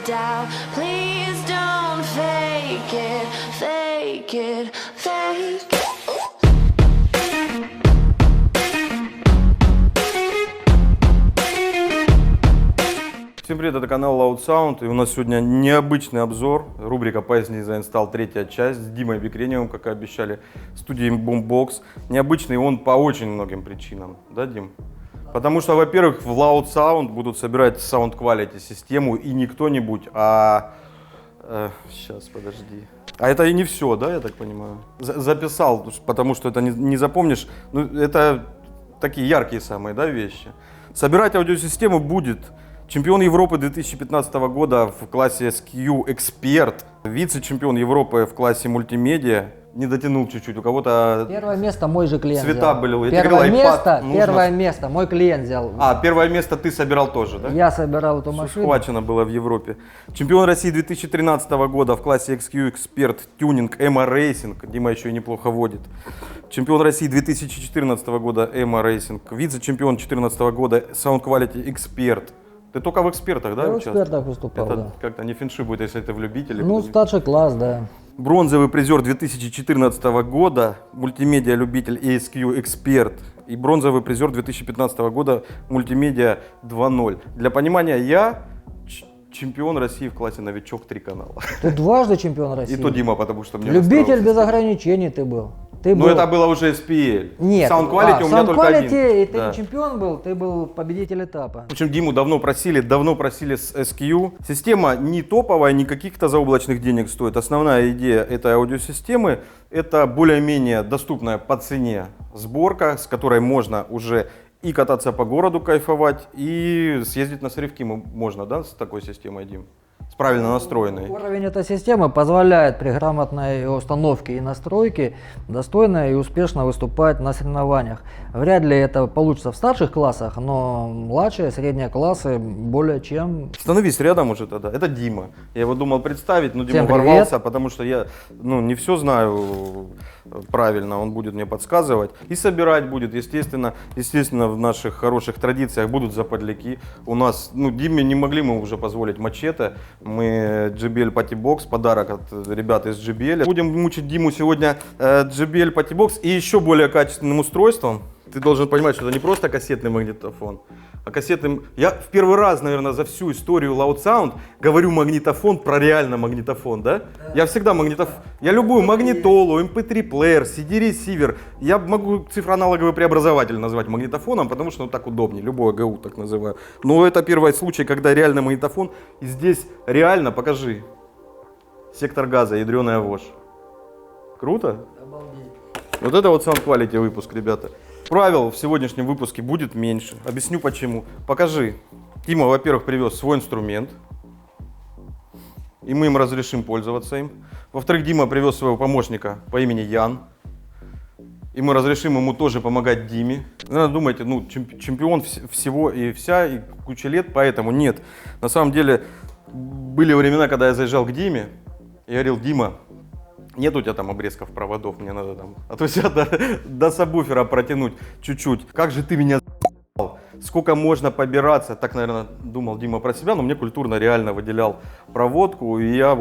doubt. Please don't fake it, fake it, fake it. Всем привет, это канал Loud Sound, и у нас сегодня необычный обзор, рубрика «Поясни за инсталл», третья часть с Димой Бекреневым, как и обещали, студией Boombox. Необычный он по очень многим причинам, да, Дим? Потому что, во-первых, в Loud Sound будут собирать Sound Quality систему, и не кто-нибудь, сейчас, подожди. А это и не все, да, я так понимаю? Записал, потому что это не запомнишь, ну, это такие яркие самые, да, вещи. Собирать аудиосистему будет чемпион Европы 2015 года в классе SQ Expert, вице-чемпион Европы в классе мультимедиа, не дотянул чуть-чуть, у кого-то первое место мой же клиент цвета взял. были. Первое место мой клиент взял. Первое место ты собирал тоже, да? Я собирал эту машину. Схвачено было в Европе. Чемпион России 2013 года в классе XQ Expert Tuning EMA Racing, Дима еще и неплохо водит. Чемпион России 2014 года EMA Racing, вице-чемпион 2014 года Sound Quality Expert. Ты только в экспертах, да? Я в экспертах выступал, это да. Как-то не фенши будет, если ты в любителе. Ну, старший класс, да. Бронзовый призер 2014 года, мультимедиа-любитель ASQ Expert. И бронзовый призер 2015 года, мультимедиа 2.0. Для понимания, я чемпион России в классе новичок 3 канала. Ты дважды чемпион России. И то Дима, потому что мне любитель без ограничений ты был. Но это было уже SPL. Нет. Sound Quality у меня только один. И ты не чемпион был, ты был победитель этапа. В общем, Диму давно просили с SQ. Система не топовая, не каких-то заоблачных денег стоит. Основная идея этой аудиосистемы — это более-менее доступная по цене сборка, с которой можно уже и кататься по городу, кайфовать, и съездить на соревки можно, да, с такой системой, Дим? С правильно настроенной. Уровень этой системы позволяет при грамотной установке и настройке достойно и успешно выступать на соревнованиях. Вряд ли это получится в старших классах, но младшие, средние классы более чем... Становись рядом уже тогда. Это Дима. Я его думал представить, но Дима Всем привет. ворвался, потому что я не все знаю правильно, он будет мне подсказывать. И собирать будет, естественно, в наших хороших традициях будут западляки. У нас, Диме не могли мы уже позволить мачете. Мы JBL Patty Box, подарок от ребят из JBL. Будем мучить Диму сегодня JBL Patty Box и еще более качественным устройством. Ты должен понимать, что это не просто кассетный магнитофон, а кассетный... Я в первый раз, наверное, за всю историю Loud Sound говорю магнитофон про реально магнитофон, да? Я всегда магнитофон... Я любую магнитолу, MP3 плеер, CD-ресивер, я могу цифроаналоговый преобразователь назвать магнитофоном, потому что так удобнее, любой АГУ так называю. Но это первый случай, когда реально магнитофон, и здесь реально, покажи, сектор газа, ядреная вошь. Круто? Обалдеть. Вот это вот Sound Quality выпуск, ребята. Правил в сегодняшнем выпуске будет меньше. Объясню почему. Покажи. Дима, во-первых, привез свой инструмент. И мы им разрешим пользоваться им. Во-вторых, Дима привез своего помощника по имени Ян. И мы разрешим ему тоже помогать Диме. Надо думать, чемпион всего и вся, и куча лет, поэтому нет. На самом деле, были времена, когда я заезжал к Диме и говорил: Дима, нет у тебя там обрезков проводов, мне надо там, а то себя до сабвуфера протянуть чуть-чуть. Как же ты меня за***л? Сколько можно побираться? Так, наверное, думал Дима про себя, но мне культурно реально выделял проводку. И я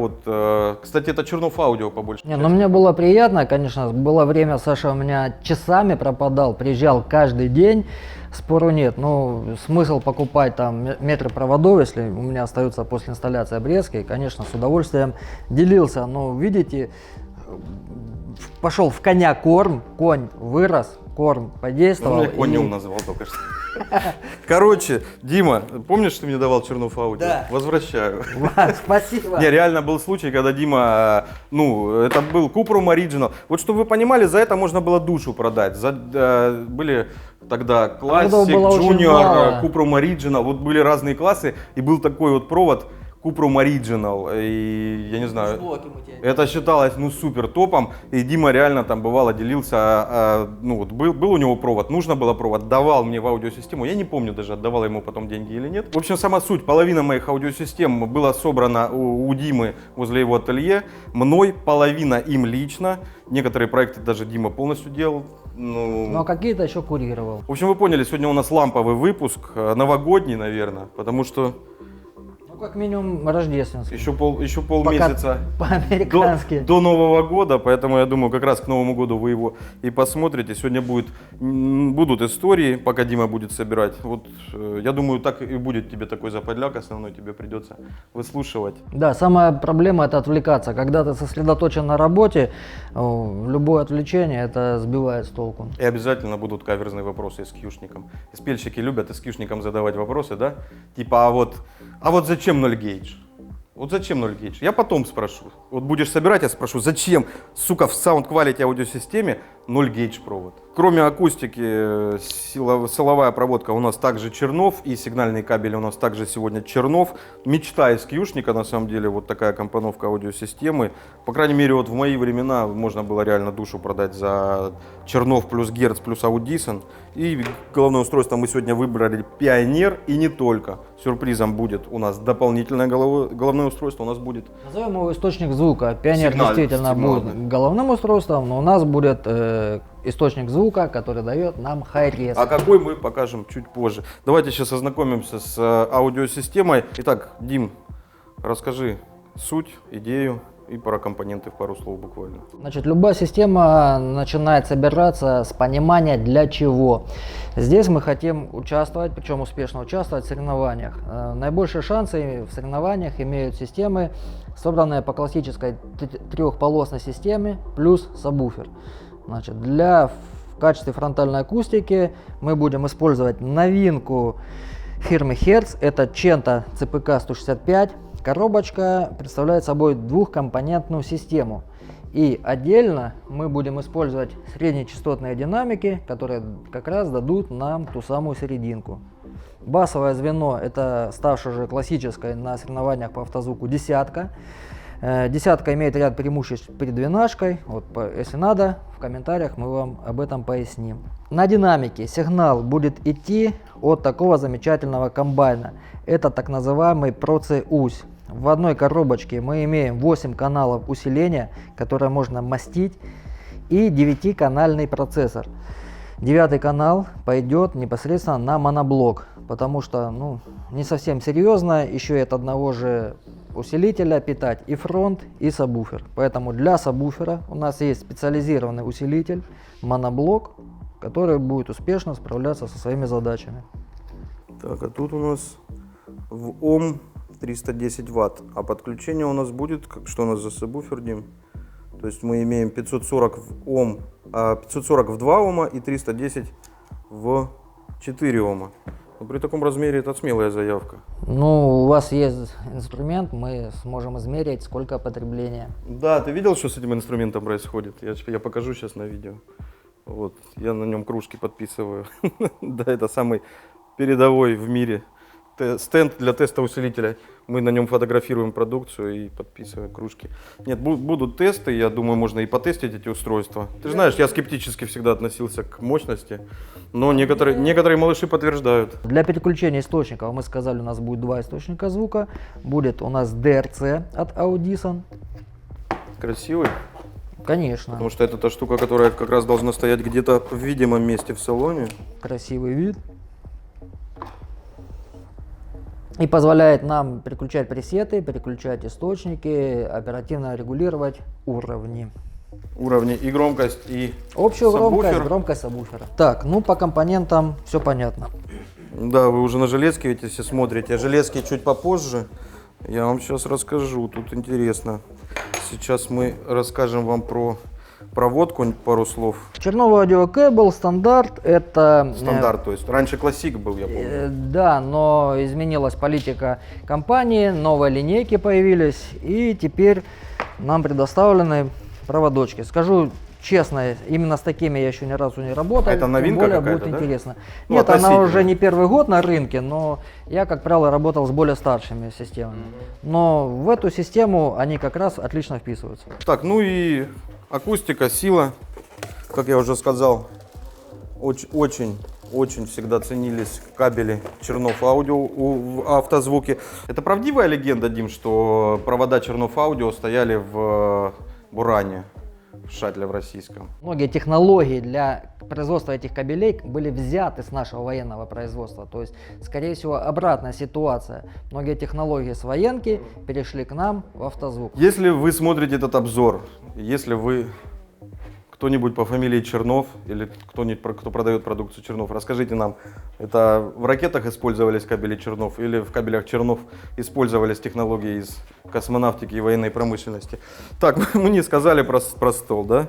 кстати, это Чернов аудио побольше. Мне было приятно, конечно, было время, Саша у меня часами пропадал, приезжал каждый день. Спору нет, смысл покупать там метры проводов, если у меня остаются после инсталляции обрезки, конечно, с удовольствием делился, но видите, пошел в коня корм, конь вырос, корм подействовал. Я конем назвал только что. Короче, Дима, помнишь, ты мне давал Чернов аудио? Да. Возвращаю. Спасибо. Не, реально был случай, когда Дима, это был Cuprum Original. Вот чтобы вы понимали, за это можно было душу продать. Были тогда Classic, Junior, Cuprum Original, вот были разные классы, и был такой вот провод Cuprum Original, и я не знаю, это считалось супер топом, и Дима реально там бывало делился, был у него провод, нужно было провод, давал мне в аудиосистему, я не помню даже, отдавал ему потом деньги или нет. В общем, сама суть, половина моих аудиосистем была собрана у Димы возле его ателье, мной, половина им лично, некоторые проекты даже Дима полностью делал. Но какие-то еще курировал. В общем, вы поняли, сегодня у нас ламповый выпуск, новогодний, наверное, потому что Ну, как минимум рождественский. Еще полмесяца По-американски. до Нового года, поэтому я думаю, как раз к Новому году вы его и посмотрите. Сегодня будут истории, пока Дима будет собирать. Вот, я думаю, так и будет тебе такой западляк основной, тебе придется выслушивать. Да, самая проблема это отвлекаться. Когда ты сосредоточен на работе, любое отвлечение это сбивает с толку. И обязательно будут каверзные вопросы с кьюшником. Спельщики любят с кьюшником задавать вопросы, да? Типа, а вот зачем 0 гейдж? Вот зачем 0 гейдж? Я потом спрошу. Вот будешь собирать, я спрошу, зачем, сука, в Sound Quality аудиосистеме 0 гейдж провод? Кроме акустики, силовая проводка у нас также Чернов, и сигнальные кабели у нас также сегодня Чернов. Мечта из кьюшника, на самом деле, вот такая компоновка аудиосистемы. По крайней мере, вот в мои времена можно было реально душу продать за Чернов плюс Герц плюс Audison. И головное устройство мы сегодня выбрали Pioneer, и не только. Сюрпризом будет у нас дополнительное головное устройство, у нас будет... Назовем его источник звука. Pioneer Сигнал, действительно сигнал, будет головным устройством, но у нас будет источник звука, который дает нам Hi-Res. А какой мы покажем чуть позже. Давайте сейчас ознакомимся с аудиосистемой. Итак, Дим, расскажи суть, идею и про компоненты в пару слов буквально. Значит, любая система начинает собираться с понимания для чего. Здесь мы хотим участвовать, причем успешно участвовать в соревнованиях. Наибольшие шансы в соревнованиях имеют системы, собранные по классической трехполосной системе плюс сабвуфер. Значит, в качестве фронтальной акустики мы будем использовать новинку фирмы Hertz. Это Cento CPK 165. Коробочка представляет собой двухкомпонентную систему. И отдельно мы будем использовать среднечастотные динамики, которые как раз дадут нам ту самую серединку. Басовое звено — это ставшее уже классической на соревнованиях по автозвуку десятка. Десятка имеет ряд преимуществ перед двенашкой. Вот, если надо, в комментариях мы вам об этом поясним. На динамике сигнал будет идти от такого замечательного комбайна. Это так называемый Proce-Ус. В одной коробочке мы имеем 8 каналов усиления, которые можно мастить, и 9-канальный процессор. 9-й канал пойдет непосредственно на моноблок, потому что не совсем серьезно еще и от одного же усилителя питать и фронт, и сабвуфер. Поэтому для сабвуфера у нас есть специализированный усилитель, моноблок, который будет успешно справляться со своими задачами. Так, а тут у нас в Ом 310 Вт, а подключение у нас будет, что у нас за сабвуфер, Дим? То есть мы имеем 540 в Ом, 540 в 2 Ома и 310 в 4 Ома. Но при таком размере это смелая заявка. У вас есть инструмент, мы сможем измерить, сколько потребления. Да, ты видел, что с этим инструментом происходит? Я покажу сейчас на видео. Вот, я на нем кружки подписываю. Да, это самый передовой в мире стенд для теста усилителя. Мы на нем фотографируем продукцию и подписываем кружки. Нет, будут тесты, я думаю, можно и потестить эти устройства. Ты же знаешь, я скептически всегда относился к мощности, но некоторые малыши подтверждают. Для переключения источников, мы сказали, у нас будет 2 источника звука. Будет у нас DRC от Audison. Красивый? Конечно. Потому что это та штука, которая как раз должна стоять где-то в видимом месте в салоне. Красивый вид. И позволяет нам переключать пресеты, переключать источники, оперативно регулировать уровни. Уровни и громкость, и общую сабвуфер. громкость сабвуфера. Так, по компонентам все понятно. Да, вы уже на железке эти все смотрите. Железки чуть попозже. Я вам сейчас расскажу, тут интересно. Сейчас мы расскажем вам про проводку, пару слов. Черновый аудиокэбл стандарт, это... Стандарт, то есть раньше классик был, я помню. Да, но изменилась политика компании, новые линейки появились, и теперь нам предоставлены проводочки. Скажу честно, именно с такими я еще ни разу не работал. Это новинка тем более какая-то, будет да? интересно. Нет, она уже не первый год на рынке, но я, как правило, работал с более старшими системами. Но в эту систему они как раз отлично вписываются. Так, и акустика, сила, как я уже сказал, очень всегда ценились кабели Чернов Аудио в автозвуке. Это правдивая легенда, Дим, что провода Чернов Аудио стояли в Буране? шаттле в российском. Многие технологии для производства этих кабелей были взяты с нашего военного производства. То есть, скорее всего, обратная ситуация. Многие технологии с военки перешли к нам в автозвук. Если вы смотрите этот обзор, если вы кто-нибудь по фамилии Чернов или кто-нибудь, кто продает продукцию Чернов, расскажите нам, это в ракетах использовались кабели Чернов или в кабелях Чернов использовались технологии из космонавтики и военной промышленности? Так, мы не сказали про стол, да?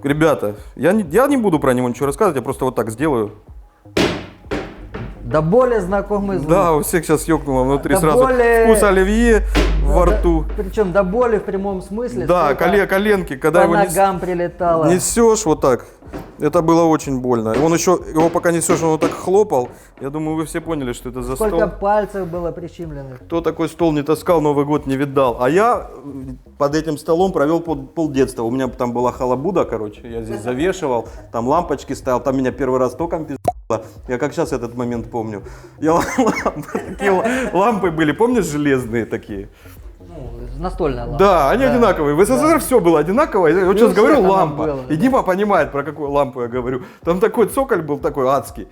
Ребята, я не буду про него ничего рассказывать, я просто вот так сделаю. Да более знакомый звук. Да, у всех сейчас ёкнуло внутри Да сразу более- вкус оливье во рту. Причем до боли в прямом смысле. Да, сколько коленки, когда по его ногам прилетало. несешь вот так, это было очень больно. Он еще, его пока несешь, он вот так хлопал. Я думаю, вы все поняли, что это за Сколько стол. пальцев было прищемленных. Кто такой стол не таскал, Новый год не видал. А я под этим столом провел полдетства. У меня там была халабуда, короче, я здесь завешивал, там лампочки ставил, там меня первый раз током пиздало. Я как сейчас этот момент помню. Такие лампы были, помнишь, железные такие? Ну, настольная лампа. Да, они одинаковые. В СССР все было одинаково. Я вот И сейчас у говорю всех оно лампа. было, И Дима понимает, про какую лампу я говорю. Там такой цоколь был, такой адский.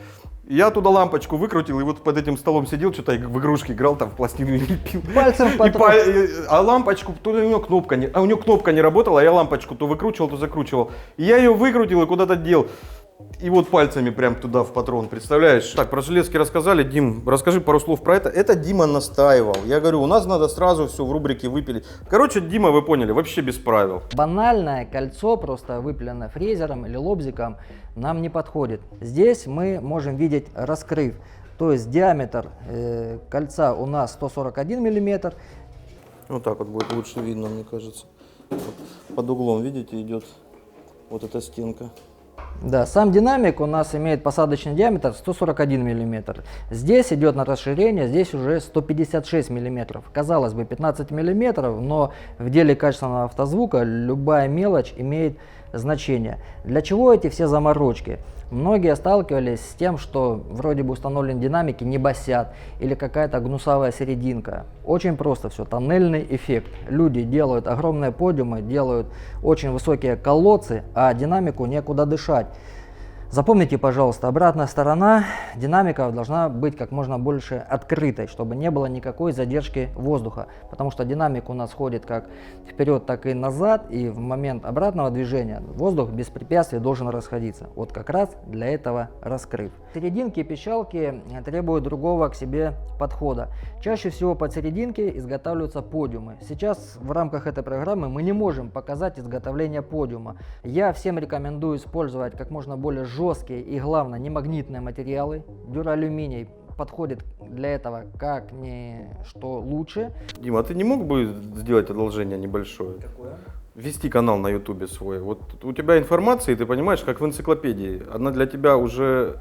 И я туда лампочку выкрутил, и вот под этим столом сидел, что-то в игрушки играл, там в пластину лепил. Пальцем И потрогал. а лампочку, то у него кнопка не работала, а я лампочку то выкручивал, то закручивал. И я ее выкрутил и куда-то дел. И вот пальцами прям туда в патрон, представляешь? Так, про железки рассказали. Дим, расскажи пару слов про это. Это Дима настаивал. Я говорю, у нас надо сразу все в рубрике выпилить. Короче, Дима, вы поняли, вообще без правил. Банальное кольцо, просто выпиленное фрезером или лобзиком, нам не подходит. Здесь мы можем видеть раскрыв. То есть диаметр кольца у нас 141 миллиметр. Вот так вот будет лучше видно, мне кажется. Вот под углом, видите, идет вот эта стенка. Да, сам динамик у нас имеет посадочный диаметр 141 миллиметр. Здесь идет на расширение, здесь уже 156 миллиметров. Казалось бы, 15 миллиметров, но в деле качественного автозвука любая мелочь имеет значение. Для чего эти все заморочки? Многие сталкивались с тем, что вроде бы установлены динамики не басят или какая-то гнусавая серединка. Очень просто все, тоннельный эффект. Люди делают огромные подиумы, делают очень высокие колодцы, а динамику некуда дышать. Запомните, пожалуйста, обратная сторона динамиков должна быть как можно больше открытой, чтобы не было никакой задержки воздуха, потому что динамик у нас ходит как вперед, так и назад, и в момент обратного движения воздух без препятствий должен расходиться. Вот как раз для этого раскрыв. Серединки и пищалки требуют другого к себе подхода. Чаще всего под серединки изготавливаются подиумы. Сейчас в рамках этой программы мы не можем показать изготовление подиума. Я всем рекомендую использовать как можно более жесткие и, главное, не магнитные материалы. Дюралюминий подходит для этого как ни что лучше. Дима, а ты не мог бы сделать одолжение небольшое? Какое? Вести канал на ютубе свой. Вот у тебя информация, и ты понимаешь, как в энциклопедии. Она для тебя уже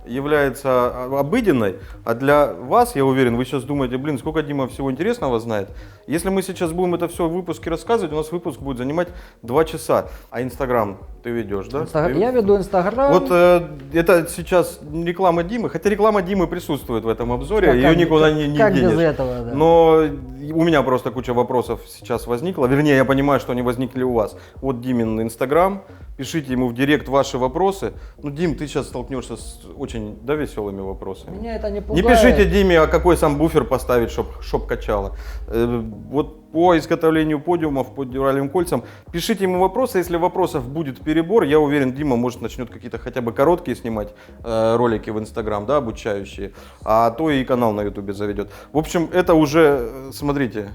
является обыденной, а для вас, я уверен, вы сейчас думаете, блин, сколько Дима всего интересного знает. Если мы сейчас будем это все в выпуске рассказывать, у нас выпуск будет занимать 2 часа. А Инстаграм ты ведешь, да? Я веду Инстаграм. Вот это сейчас не реклама Димы, хотя реклама Димы присутствует в этом обзоре, Как- ее никуда не как денешь. без этого, да. Но у меня просто куча вопросов сейчас возникла, вернее, я понимаю, что они возникли у вас. Вот Димин Инстаграм, пишите ему в директ ваши вопросы. Ну, Дим, ты сейчас столкнешься с очень, да, веселыми вопросами. Меня это не Не пугает. пишите Диме, а какой сам буфер поставить, чтоб качало. Вот по изготовлению подиумов, по дюралевым кольцам, пишите ему вопросы. Если вопросов будет перебор, я уверен, Дима может начнет какие-то хотя бы короткие снимать ролики в Инстаграм, да, обучающие, а то и канал на Ютубе заведет. В общем, это уже, смотрите,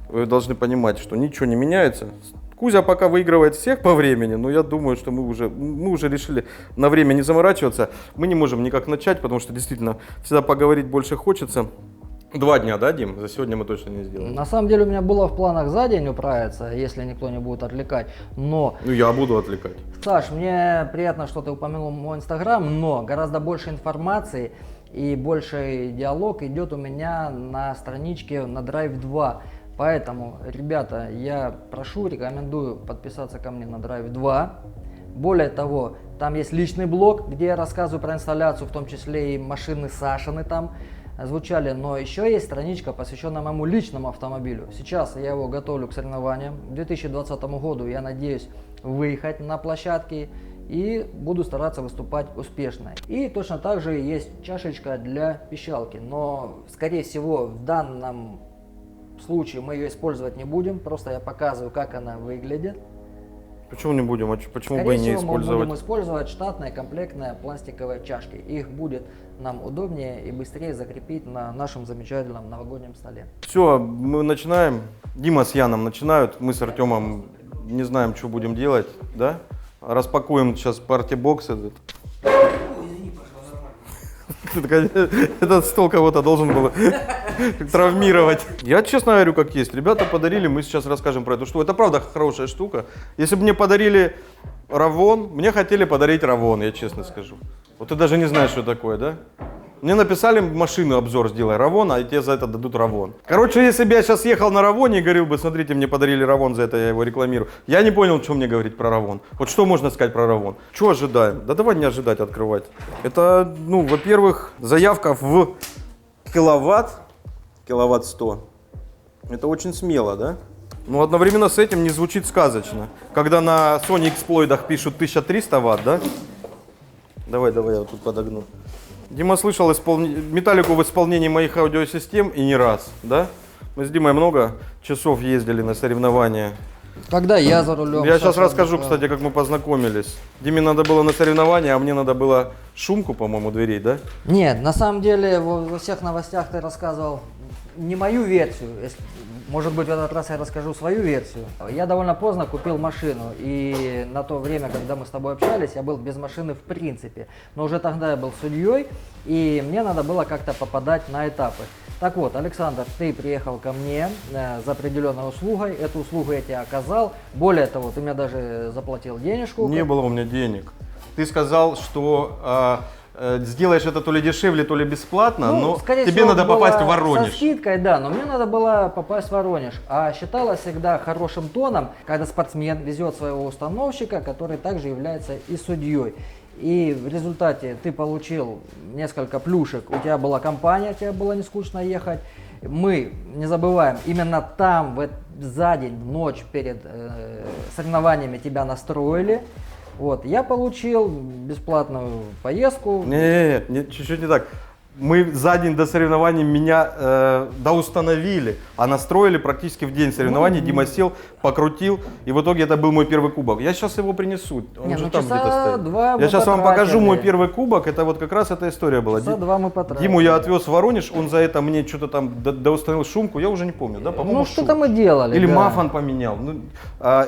вы должны понимать, что ничего не меняется. Кузя пока выигрывает всех по времени, но я думаю, что мы уже решили на время не заморачиваться. Мы не можем никак начать, потому что действительно всегда поговорить больше хочется. 2 дня, да, Дим? За сегодня мы точно не сделаем. На самом деле у меня было в планах за день управиться, если никто не будет отвлекать. Но, Ну, я буду отвлекать. Саш, мне приятно, что ты упомянул мой Инстаграм, но гораздо больше информации и больше диалог идет у меня на страничке на Drive 2. Поэтому, ребята, я прошу, рекомендую подписаться ко мне на Drive 2. Более того, там есть личный блог, где я рассказываю про инсталляцию, в том числе и машины Сашины там звучали, но еще есть страничка, посвященная моему личному автомобилю. Сейчас я его готовлю к соревнованиям. К 2020 году я надеюсь выехать на площадке и буду стараться выступать успешно. И точно так же есть чашечка для пищалки, но скорее всего в данном случае мы ее использовать не будем, просто я показываю, как она выглядит. Почему не будем? Почему Скорее бы и не всего, мы будем использовать? использовать штатные комплектные пластиковые чашки. Их будет нам удобнее и быстрее закрепить на нашем замечательном новогоднем столе. Все, мы начинаем. Дима с Яном начинают. Мы с Артемом не знаем, что будем делать, да? Распакуем сейчас партибокс этот. Этот стол кого-то должен был травмировать. Я честно говорю, как есть. Ребята подарили, мы сейчас расскажем про эту штуку. Это правда хорошая штука. Если бы мне подарили Равон, мне хотели подарить Равон, я честно скажу. Вот ты даже не знаешь, что такое, да? Мне написали машину обзор сделай Равон, а тебе за это дадут Равон. Короче, если бы я сейчас ехал на Равоне и говорил бы, смотрите, мне подарили Равон, за это я его рекламирую. Я не понял, что мне говорить про Равон. Вот что можно сказать про Равон? Что ожидаем? Да давай не ожидать открывать. Это, ну, во-первых, заявка в киловатт 100. Это очень смело, да? Но одновременно с этим не звучит сказочно. Когда на Sony Exploid'ах пишут 1300 ватт, да? Давай, я вот тут подогну. Дима слышал металлику в исполнении моих аудиосистем и не раз, да? Мы с Димой много часов ездили на соревнования. Когда я за рулем. Я сейчас расскажу, кстати, как мы познакомились. Диме надо было на соревнования, а мне надо было шумку, по-моему, дверей, да? Нет, на самом деле во всех новостях ты рассказывал не мою версию. Может быть, в этот раз я расскажу свою версию. Я довольно поздно купил машину, и на то время, когда мы с тобой общались, я был без машины в принципе. Но уже тогда я был судьей, и мне надо было как-то попадать на этапы. Так вот, Александр, ты приехал ко мне за определенной услугой, эту услугу я тебе оказал. Более того, ты мне даже заплатил денежку. Не было у меня денег. Ты сказал, что сделаешь это то ли дешевле, то ли бесплатно, но тебе надо попасть в Воронеж. Со скидкой, да, но мне надо было попасть в Воронеж. А считалось всегда хорошим тоном, когда спортсмен везет своего установщика, который также является и судьей. И в результате ты получил несколько плюшек, у тебя была компания, тебе было не скучно ехать. Мы, не забываем, именно там, за день, в ночь перед соревнованиями тебя настроили. Вот, я получил бесплатную поездку. Нет, чуть-чуть не так. Мы за день до соревнований меня доустановили, а настроили практически в день соревнований. Дима сел, покрутил, и в итоге это был мой первый кубок. Я сейчас его принесу, он же там где-то стоит. Я сейчас вам покажу мой первый кубок, это вот как раз эта история была. Часа два мы потратили. Диму я отвез в Воронеж, он за это мне что-то там доустановил шумку, я уже не помню, да, по-моему, ну что-то мы делали. Или да. мафон поменял.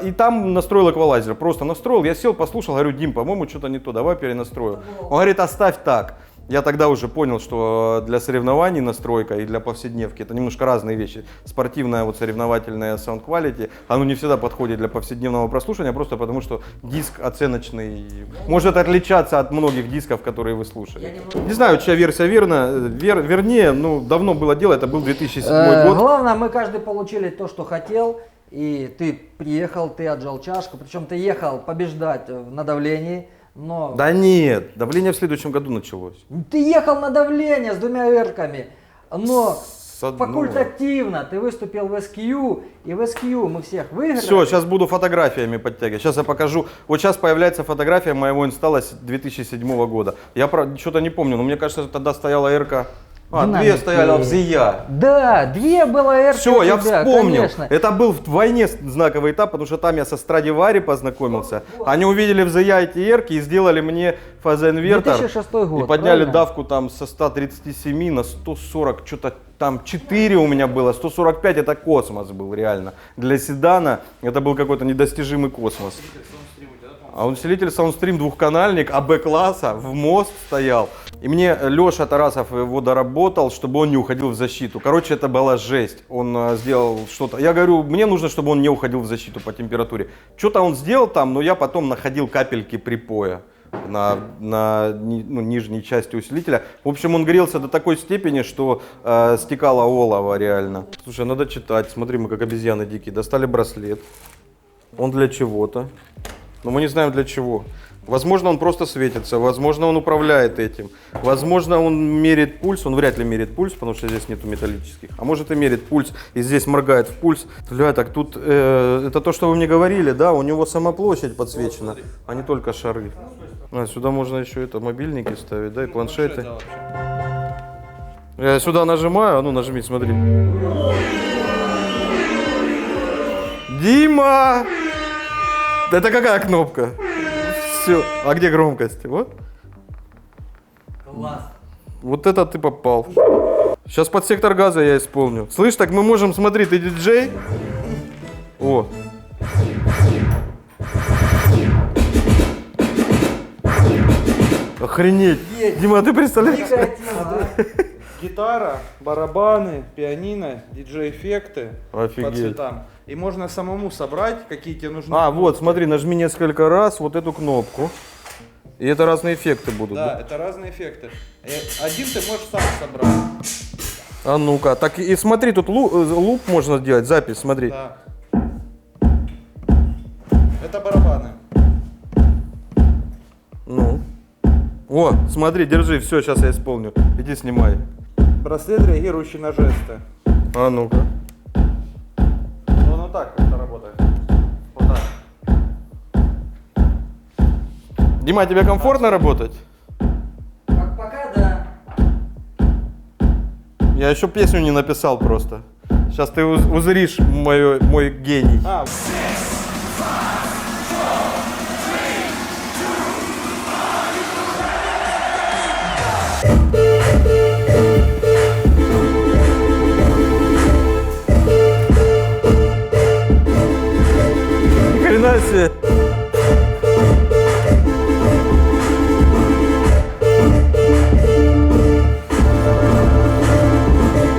И там настроил эквалайзер, просто настроил, я сел, послушал, говорю, Дим, по-моему, что-то не то, давай перенастрою. Он говорит, оставь так. Я тогда уже понял, что для соревнований настройка и для повседневки это немножко разные вещи. Спортивное вот соревновательное sound quality, оно не всегда подходит для повседневного прослушивания, просто потому что диск оценочный может отличаться от многих дисков, которые вы слушали. Не знаю, чья версия вернее, ну давно было дело, это был 2007 год. Главное, мы каждый получили то, что хотел. И ты приехал, ты отжал чашку, причем ты ехал побеждать на давлении. Но... Да нет, давление в следующем году началось. Ты ехал на давление с 2 эрками, но факультативно ты выступил в SQ, и в SQ мы всех выиграли. Все, сейчас буду фотографиями подтягивать. Сейчас я покажу. Вот сейчас появляется фотография моего инсталла с 2007 года. Я что-то не помню, но мне кажется, тогда стояла эрка. Две стояли в Зия. Да, 2 было эрки. Все, я вспомнил. Конечно. Это был вдвойне знаковый этап, потому что там я со Страдивари познакомился. Они увидели в Зия эти эрки и сделали мне фазоинвертор. 2006 год, и подняли правильно? давку там со 137 на 140, что-то там 4 у меня было, 145 это космос был реально. Для седана это был какой-то недостижимый космос. А усилитель Soundstream двухканальник АБ-класса в мост стоял. И мне Леша Тарасов его доработал, чтобы он не уходил в защиту. Короче, это была жесть. Он сделал что-то. Я говорю, мне нужно, чтобы он не уходил в защиту по температуре. Что-то он сделал там, но я потом находил капельки припоя на нижней части усилителя. В общем, он грелся до такой степени, что стекало олово реально. Слушай, надо читать. Смотри, мы как обезьяны дикие. Достали браслет. Он для чего-то. Но мы не знаем для чего. Возможно, он просто светится, возможно, он управляет этим, возможно, он мерит пульс, он вряд ли мерит пульс, потому что здесь нету металлических, а может и мерит пульс, и здесь моргает в пульс. Бля, так тут, это то, что вы мне говорили, да, у него сама площадь подсвечена, а не только шары. А, сюда можно еще это, мобильники ставить, да, и планшеты. Я сюда нажимаю, а ну нажми, смотри. Дима! Это какая кнопка? Все. А где громкость? Вот. Класс. Вот это ты попал. Сейчас под сектор газа я исполню. Слышь, так мы можем, смотри, ты диджей. О. Охренеть. Дима, ты представляешь? Гитара, барабаны, пианино, диджей-эффекты по Офигеть. цветам. И можно самому собрать, какие тебе нужны. А, вот, смотри, нажми несколько раз вот эту кнопку. И это разные эффекты будут, Да, да? это разные эффекты. И один ты можешь сам собрать. А ну-ка, так и смотри, тут луп можно сделать, запись, смотри. Да. Это барабаны. Ну. О, смотри, держи, все, сейчас я исполню. Иди снимай. Браслет, реагирующий на жесты. А ну-ка. Ну так как-то работает. Вот так. Дима, тебе комфортно работать? Пока да. Я еще песню не написал просто. Сейчас ты узришь мой гений. А, Ни хрена себе.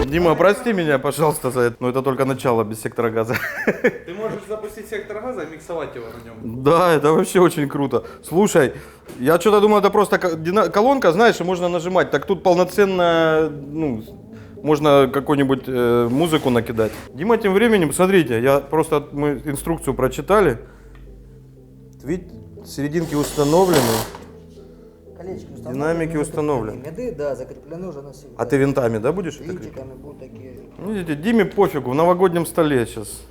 Дима, прости меня, пожалуйста, за это. Но это только начало без сектора газа. ты можешь запустить сектор газа и миксовать его на нем. Да, это вообще очень круто. Слушай, я что-то думал, это просто колонка, знаешь, и можно нажимать. Так тут полноценно, ну, можно какую-нибудь музыку накидать. Дима, тем временем, смотрите, мы инструкцию прочитали. Видите, серединки установлены. Колечки установлены. Динамики установлены. Меды, да, закреплены уже навсегда. А ты винтами, да, будешь это крепить? Винтиками будут такие. Видите, Диме пофигу, в новогоднем столе сейчас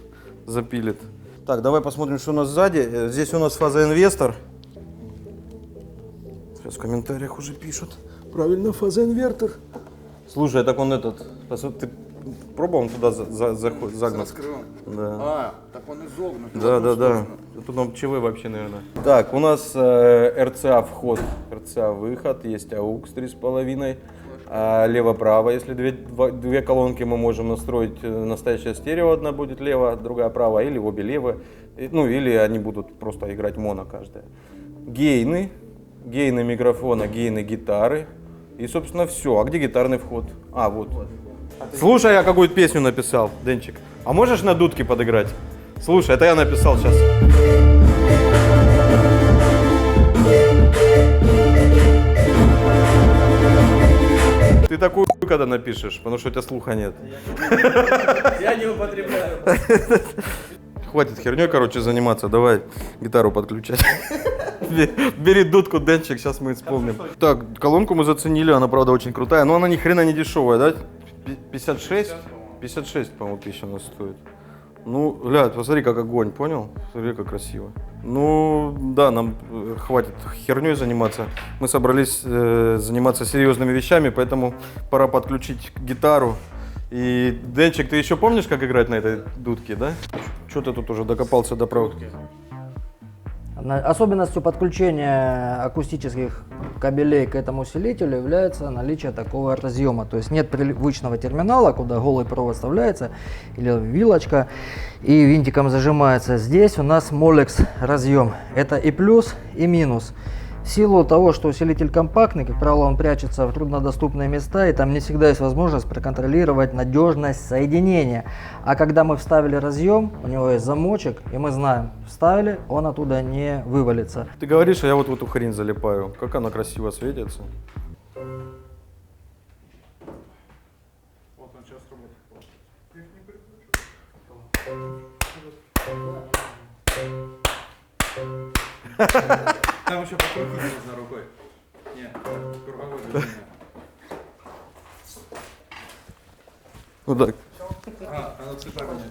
запилит. Так, давай посмотрим, что у нас сзади. Здесь у нас фазоинвестор. Сейчас в комментариях уже пишут. Правильно, фазоинвертор. Слушай, так он ты пробовал он туда загнать? Раскрыл. Да. А, так он изогнут. Да. Тут он ЧВ вообще, наверное. Так, у нас RCA вход, RCA выход, есть AUX 3,5. Лево-право, если две колонки мы можем настроить, настоящее стерео, одна будет лево, другая право, или обе левые, ну или они будут просто играть моно каждая. Гейны микрофона, гейны гитары и, собственно, все. А где гитарный вход? А, вот. Слушай, я какую-то песню написал, Денчик. А можешь на дудке подыграть? Слушай, это я написал сейчас. Ты такую когда напишешь, потому что у тебя слуха нет. Я не употребляю. Хватит херней, короче, заниматься. Давай гитару подключать. Бери дудку, Денчик, сейчас мы исполним. Так, колонку мы заценили, она, правда, очень крутая, но она ни хрена не дешевая, да? 56? 56, по-моему, тысяч она стоит. Ну, глядь, посмотри, как огонь, понял? Смотри, как красиво. Ну, да, нам хватит херней заниматься. Мы собрались заниматься серьезными вещами, поэтому пора подключить гитару. И, Денчик, ты еще помнишь, как играть на этой дудке, да? Что ты тут уже докопался до проводки? Особенностью подключения акустических кабелей к этому усилителю является наличие такого разъема. То есть нет привычного терминала, куда голый провод вставляется, или вилочка, и винтиком зажимается. Здесь у нас Molex разъем. Это и плюс, и минус. В силу того, что усилитель компактный, как правило, он прячется в труднодоступные места, и там не всегда есть возможность проконтролировать надежность соединения. А когда мы вставили разъем, у него есть замочек, и мы знаем, вставили, он оттуда не вывалится. Ты говоришь, а я вот в эту хрень залипаю. Как она красиво светится. Вот он сейчас работает. Там еще покрутить нужно рукой. Нет, круговой движение. Вот так. Надо цвета менять.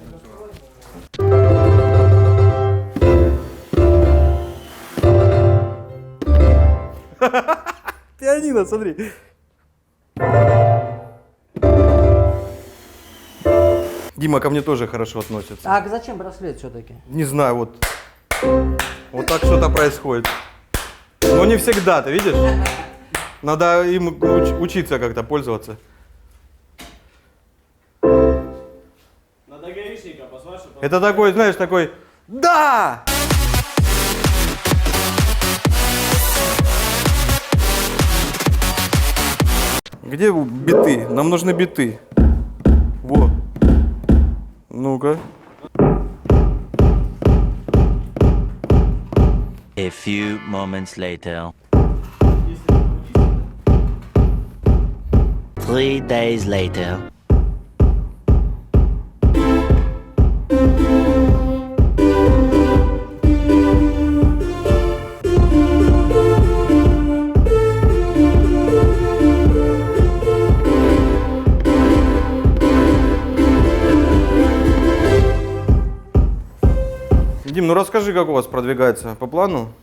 Пианино, смотри. Дима ко мне тоже хорошо относится. А зачем браслет все-таки? Не знаю, вот так что-то происходит. Но не всегда, ты видишь? Надо им учиться как-то пользоваться. Надо гаишника позвать, чтобы... Это такой, знаешь, такой «Да!» Где биты? Нам нужны биты. Во. Ну-ка. A few moments later. 3 days later. Дим, ну расскажи, как у вас продвигается по плану?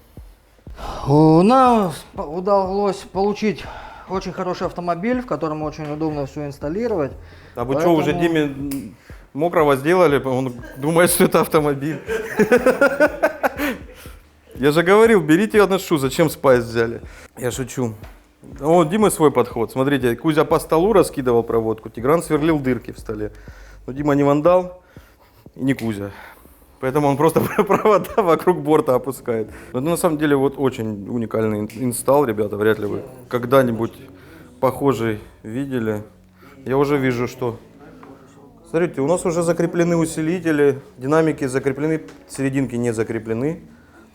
У нас удалось получить очень хороший автомобиль, в котором очень удобно все инсталлировать. А вы что, уже Диме мокрого сделали? Он думает, что это автомобиль. Я же говорил, берите отношу, зачем спайс взяли? Я шучу. О, Дима свой подход. Смотрите, Кузя по столу раскидывал проводку, Тигран сверлил дырки в столе. Но Дима не вандал и не Кузя. Поэтому он просто провода вокруг борта опускает. Но это на самом деле вот очень уникальный инсталл, ребята. Вряд ли вы когда-нибудь похожий видели. Я уже вижу, что... Смотрите, у нас уже закреплены усилители, динамики закреплены, серединки не закреплены,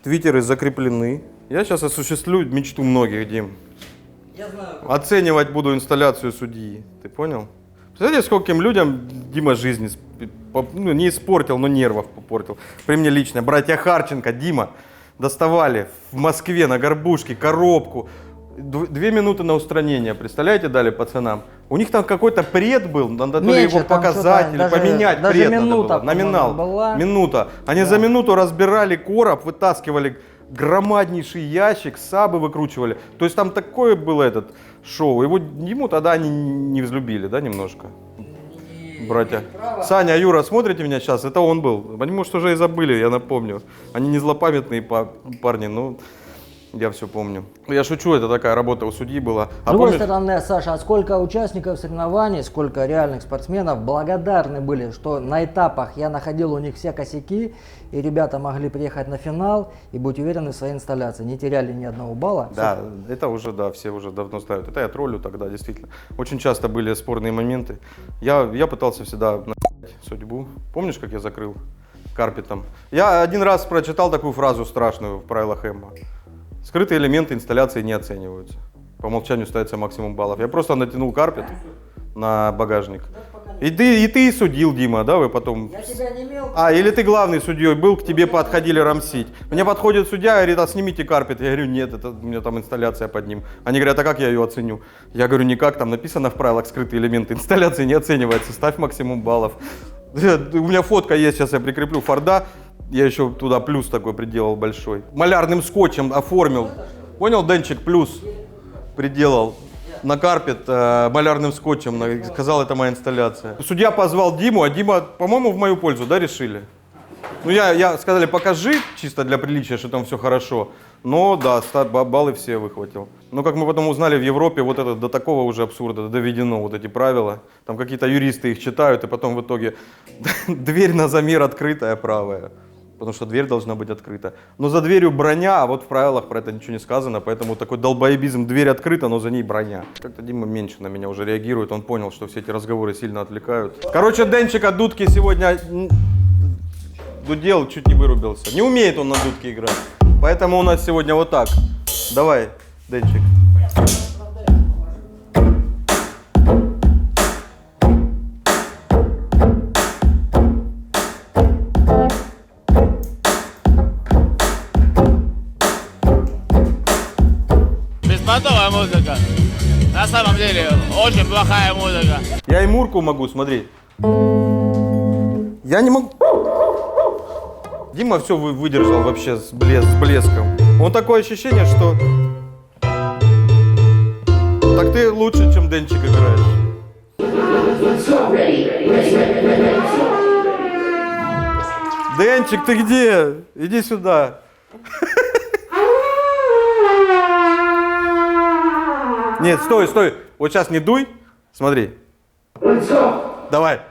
твиттеры закреплены. Я сейчас осуществлю мечту многих, Дим. Я знаю. Оценивать буду инсталляцию судьи. Ты понял? Представляете, скольким людям Дима жизни не испортил, но нервов попортил. При мне лично. Братья Харченко, Дима, доставали в Москве на горбушке коробку. 2 минуты на устранение, представляете, дали пацанам. У них там какой-то пред был, надо то ли Меньше, его там показать или даже поменять пред надо минута, было. Номинал. была. Минута. Они за минуту разбирали короб, вытаскивали громаднейший ящик, сабы выкручивали. То есть там такое было этот шоу. Ему тогда они не взлюбили, да, немножко? Братья. Саня, Юра, смотрите меня сейчас? Это он был. Они, может, уже и забыли, я напомню. Они не злопамятные парни, но я все помню. Я шучу, это такая работа у судьи была. С другой стороны, Саша, а сколько участников соревнований, сколько реальных спортсменов благодарны были, что на этапах я находил у них все косяки, и ребята могли приехать на финал и быть уверены в своей инсталляции, не теряли ни одного балла. Да, это уже, да, все уже давно ставят. Это я троллю тогда, действительно. Очень часто были спорные моменты. Я пытался всегда на***ть судьбу. Помнишь, как я закрыл карпетом? Я один раз прочитал такую фразу страшную в правилах ЭММА. Скрытые элементы инсталляции не оцениваются. По умолчанию ставится максимум баллов. Я просто натянул карпет на багажник. И ты судил, Дима, да, вы потом... Я тебя не имел. Или ты главный судьей был, к тебе подходили рамсить. Мне подходит судья, говорит, а снимите карпет. Я говорю, нет, это у меня там инсталляция под ним. Они говорят, а как я ее оценю? Я говорю, никак, там написано в правилах, скрытые элементы инсталляции не оцениваются, ставь максимум баллов. У меня фотка есть, сейчас я прикреплю, Форда. Я еще туда плюс такой приделал большой. Малярным скотчем оформил. Понял, Денчик, плюс приделал на карпет малярным скотчем. Сказал, это моя инсталляция. Судья позвал Диму, а Дима, по-моему, в мою пользу, да, решили? Ну, я сказали, покажи, чисто для приличия, что там все хорошо. Но, да, баллы все выхватил. Но, как мы потом узнали, в Европе вот это до такого уже абсурда доведено, вот эти правила. Там какие-то юристы их читают, и потом в итоге дверь на замер открытая правая. Потому что дверь должна быть открыта. Но за дверью броня, а вот в правилах про это ничего не сказано, поэтому такой долбоебизм, дверь открыта, но за ней броня. Как-то Дима меньше на меня уже реагирует, он понял, что все эти разговоры сильно отвлекают. Короче, Денчик от дудки сегодня дудел, чуть не вырубился. Не умеет он на дудке играть, поэтому у нас сегодня вот так. Давай, Денчик. музыка. На самом деле, очень плохая музыка. Я и Мурку могу, смотри. Я не могу. Дима все выдержал вообще с блеском. Он такое ощущение, что... Так ты лучше, чем Денчик играешь. Денчик, ты где? Иди сюда. Нет, стой, стой. Вот сейчас не дуй. Смотри. Давай.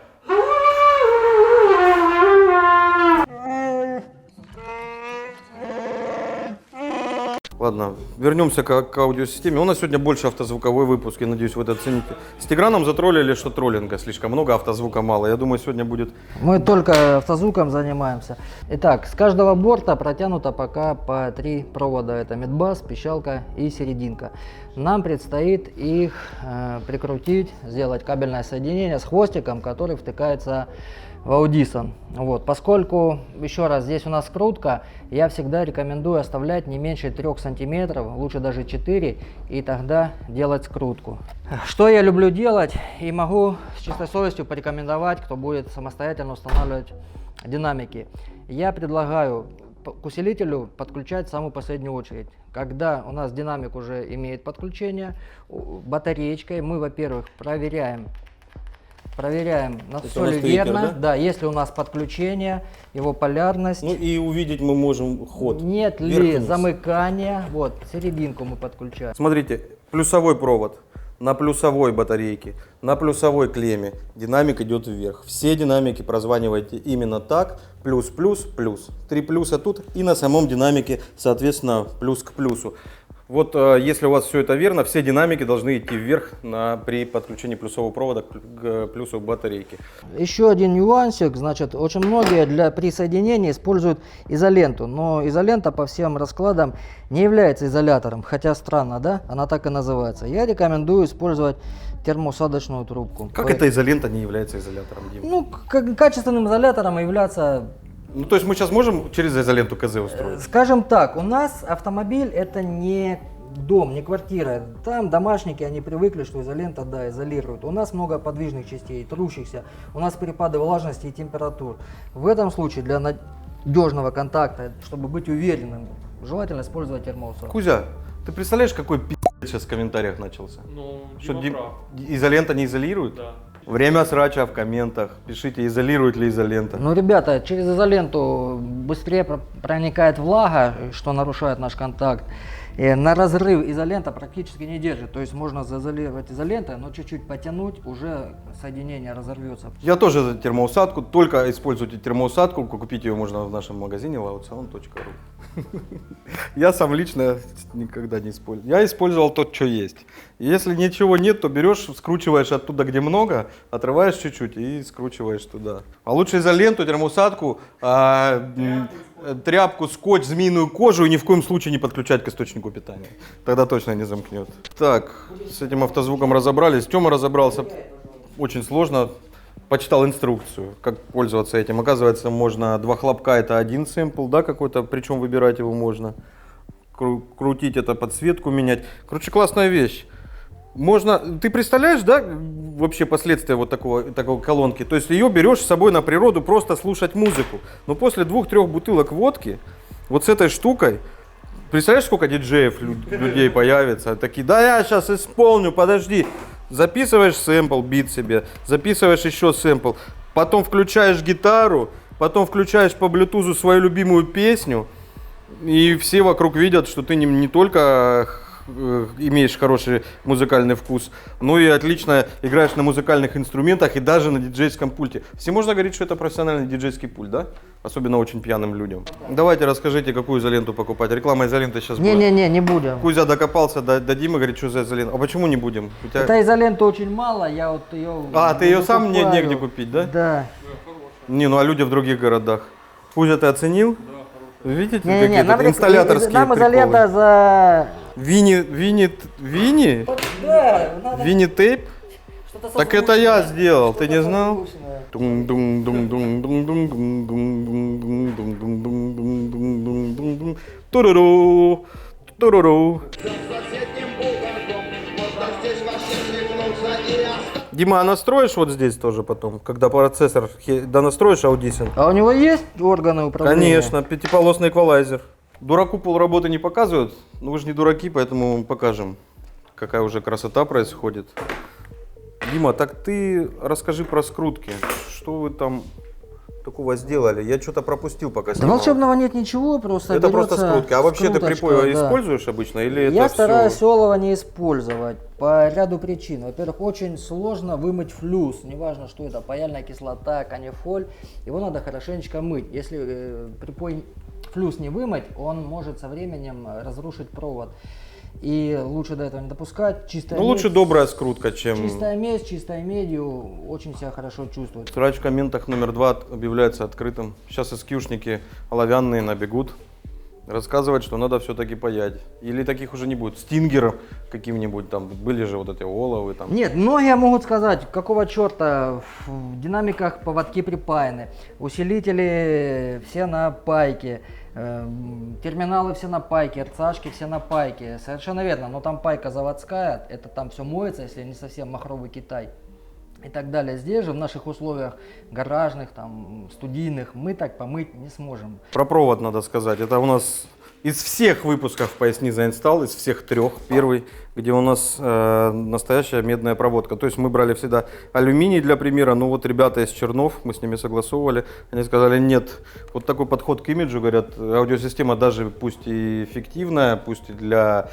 Ладно, вернемся к аудиосистеме. У нас сегодня больше автозвуковой выпуск, я надеюсь, вы это оцените. С Тиграном затроллили, что троллинга слишком много, автозвука мало. Я думаю, сегодня будет... Мы только автозвуком занимаемся. Итак, с каждого борта протянуто пока по 3 провода. Это мидбас, пищалка и серединка. Нам предстоит их прикрутить, сделать кабельное соединение с хвостиком, который втыкается в Audison. Вот. Поскольку, еще раз, здесь у нас скрутка, я всегда рекомендую оставлять не меньше 3 сантиметров, лучше даже 4, и тогда делать скрутку. Что я люблю делать и могу с чистой совестью порекомендовать, кто будет самостоятельно устанавливать динамики. Я предлагаю к усилителю подключать в самую последнюю очередь. Когда у нас динамик уже имеет подключение, батареечкой мы, во-первых, проверяем, на все ли верно. Да, если у нас подключение, его полярность. Ну и увидеть мы можем ход. Нет ли замыкания. Вот, серединку мы подключаем. Смотрите, плюсовой провод на плюсовой батарейке, на плюсовой клемме. Динамик идет вверх. Все динамики прозванивайте именно так. Плюс, плюс, плюс. 3 плюса тут и на самом динамике, соответственно, плюс к плюсу. Вот если у вас все это верно, все динамики должны идти вверх при подключении плюсового провода к плюсу батарейки. Еще один нюансик, значит, очень многие для присоединения используют изоленту, но изолента по всем раскладам не является изолятором, хотя странно, да? Она так и называется. Я рекомендую использовать термоусадочную трубку. Как эта изолента не является изолятором, Дима? Ну, качественным изолятором является... Ну, то есть мы сейчас можем через изоленту КЗ устроить? Скажем так, у нас автомобиль это не дом, не квартира. Там домашники, они привыкли, что изолента, да, изолирует. У нас много подвижных частей, трущихся. У нас перепады влажности и температур. В этом случае для надежного контакта, чтобы быть уверенным, желательно использовать термоусадку. Кузя, ты представляешь, какой пи*** сейчас в комментариях начался? Ну, Что Дима прав. изолента не изолирует? Да. Время срача в комментах. Пишите, изолирует ли изолента. Ну, ребята, через изоленту быстрее проникает влага, что нарушает наш контакт. И на разрыв изолента практически не держит. То есть можно заизолировать изолентой, но чуть-чуть потянуть, уже соединение разорвется. Я тоже за термоусадку. Только используйте термоусадку. Купить ее можно в нашем магазине loudsound.ru. Я сам лично никогда не использую. Я использовал тот, что есть. Если ничего нет, то берешь, скручиваешь оттуда, где много, отрываешь чуть-чуть и скручиваешь туда. А лучше изоленту, термоусадку, тряпку, скотч, змеиную кожу и ни в коем случае не подключать к источнику питания. Тогда точно не замкнет. Так, с этим автозвуком разобрались. Тёма разобрался очень сложно. Почитал инструкцию, как пользоваться этим. Оказывается, можно 2 хлопка, это один сэмпл, да, какой-то, причем выбирать его можно. Крутить это, подсветку менять. Короче, классная вещь. Можно, ты представляешь, да, вообще последствия вот такой колонки? То есть ее берешь с собой на природу просто слушать музыку. Но после 2-3 бутылок водки, вот с этой штукой, представляешь, сколько диджеев людей появится? Такие, да я сейчас исполню, подожди. Записываешь сэмпл, бит себе, записываешь еще сэмпл, потом включаешь гитару, потом включаешь по блютузу свою любимую песню, и все вокруг видят, что ты не только имеешь хороший музыкальный вкус, но и отлично играешь на музыкальных инструментах и даже на диджейском пульте. Все можно говорить, что это профессиональный диджейский пульт, да? Особенно очень пьяным людям. Давайте расскажите, какую изоленту покупать. Реклама изоленты сейчас будет. Не будем. Кузя докопался до Димы, говорит, что за изолента. А почему не будем? Этой изоленты очень мало, я вот ее... А, ты ее сам негде купить, да? Да. Не, ну а люди в других городах. Кузя, ты оценил? Да, видите, какие нам инсталляторские нам приколы? изолента за... Вини? Да, надо... Вини тейп? что-то Так это я созвучное. сделал, ты не Что-то знал? созвучное. Туруру, туруру. Дима, а настроишь вот здесь тоже потом, когда процессор, настроишь Audition? А у него есть органы управления? Конечно, пятиполосный эквалайзер. Дураку полработы не показывают, но вы же не дураки, поэтому покажем, какая уже красота происходит. Дима, так ты расскажи про скрутки. Что вы там такого сделали? Я что-то пропустил пока Да снимал. волшебного нет ничего, просто Это просто берется скрутки. А вообще ты скруточка, припой да. используешь обычно? Или Я это стараюсь все... олово не использовать по ряду причин. Во-первых, очень сложно вымыть флюс. Неважно, что это, паяльная кислота, канифоль. Его надо хорошенечко мыть. Если припой флюс не вымыть, он может со временем разрушить провод. И лучше до этого не допускать. Чистая Ну, лучше медь, добрая скрутка, чем... чистая медь, чистая медью очень себя хорошо чувствует. Срач в комментах номер 2 объявляется открытым. Сейчас эскьюшники оловянные набегут. Рассказывать, что надо все-таки паять. Или таких уже не будет. Стингеров каким-нибудь там. Были же вот эти оловы там. Нет, многие могут сказать, какого черта в динамиках поводки припаяны, усилители все на пайке, терминалы все на пайке, РЦАшки все на пайке. Совершенно верно, но там пайка заводская, это там все моется, если не совсем махровый Китай. И так далее. Здесь же в наших условиях гаражных, там, студийных мы так помыть не сможем. Про провод надо сказать. Это у нас из всех выпусков «Поясни за инсталл», из всех 3, первый, где у нас настоящая медная проводка. То есть мы брали всегда алюминий для примера, но вот ребята из Чернов, мы с ними согласовывали, они сказали, нет, вот такой подход к имиджу, говорят, аудиосистема даже пусть и фиктивная, пусть и для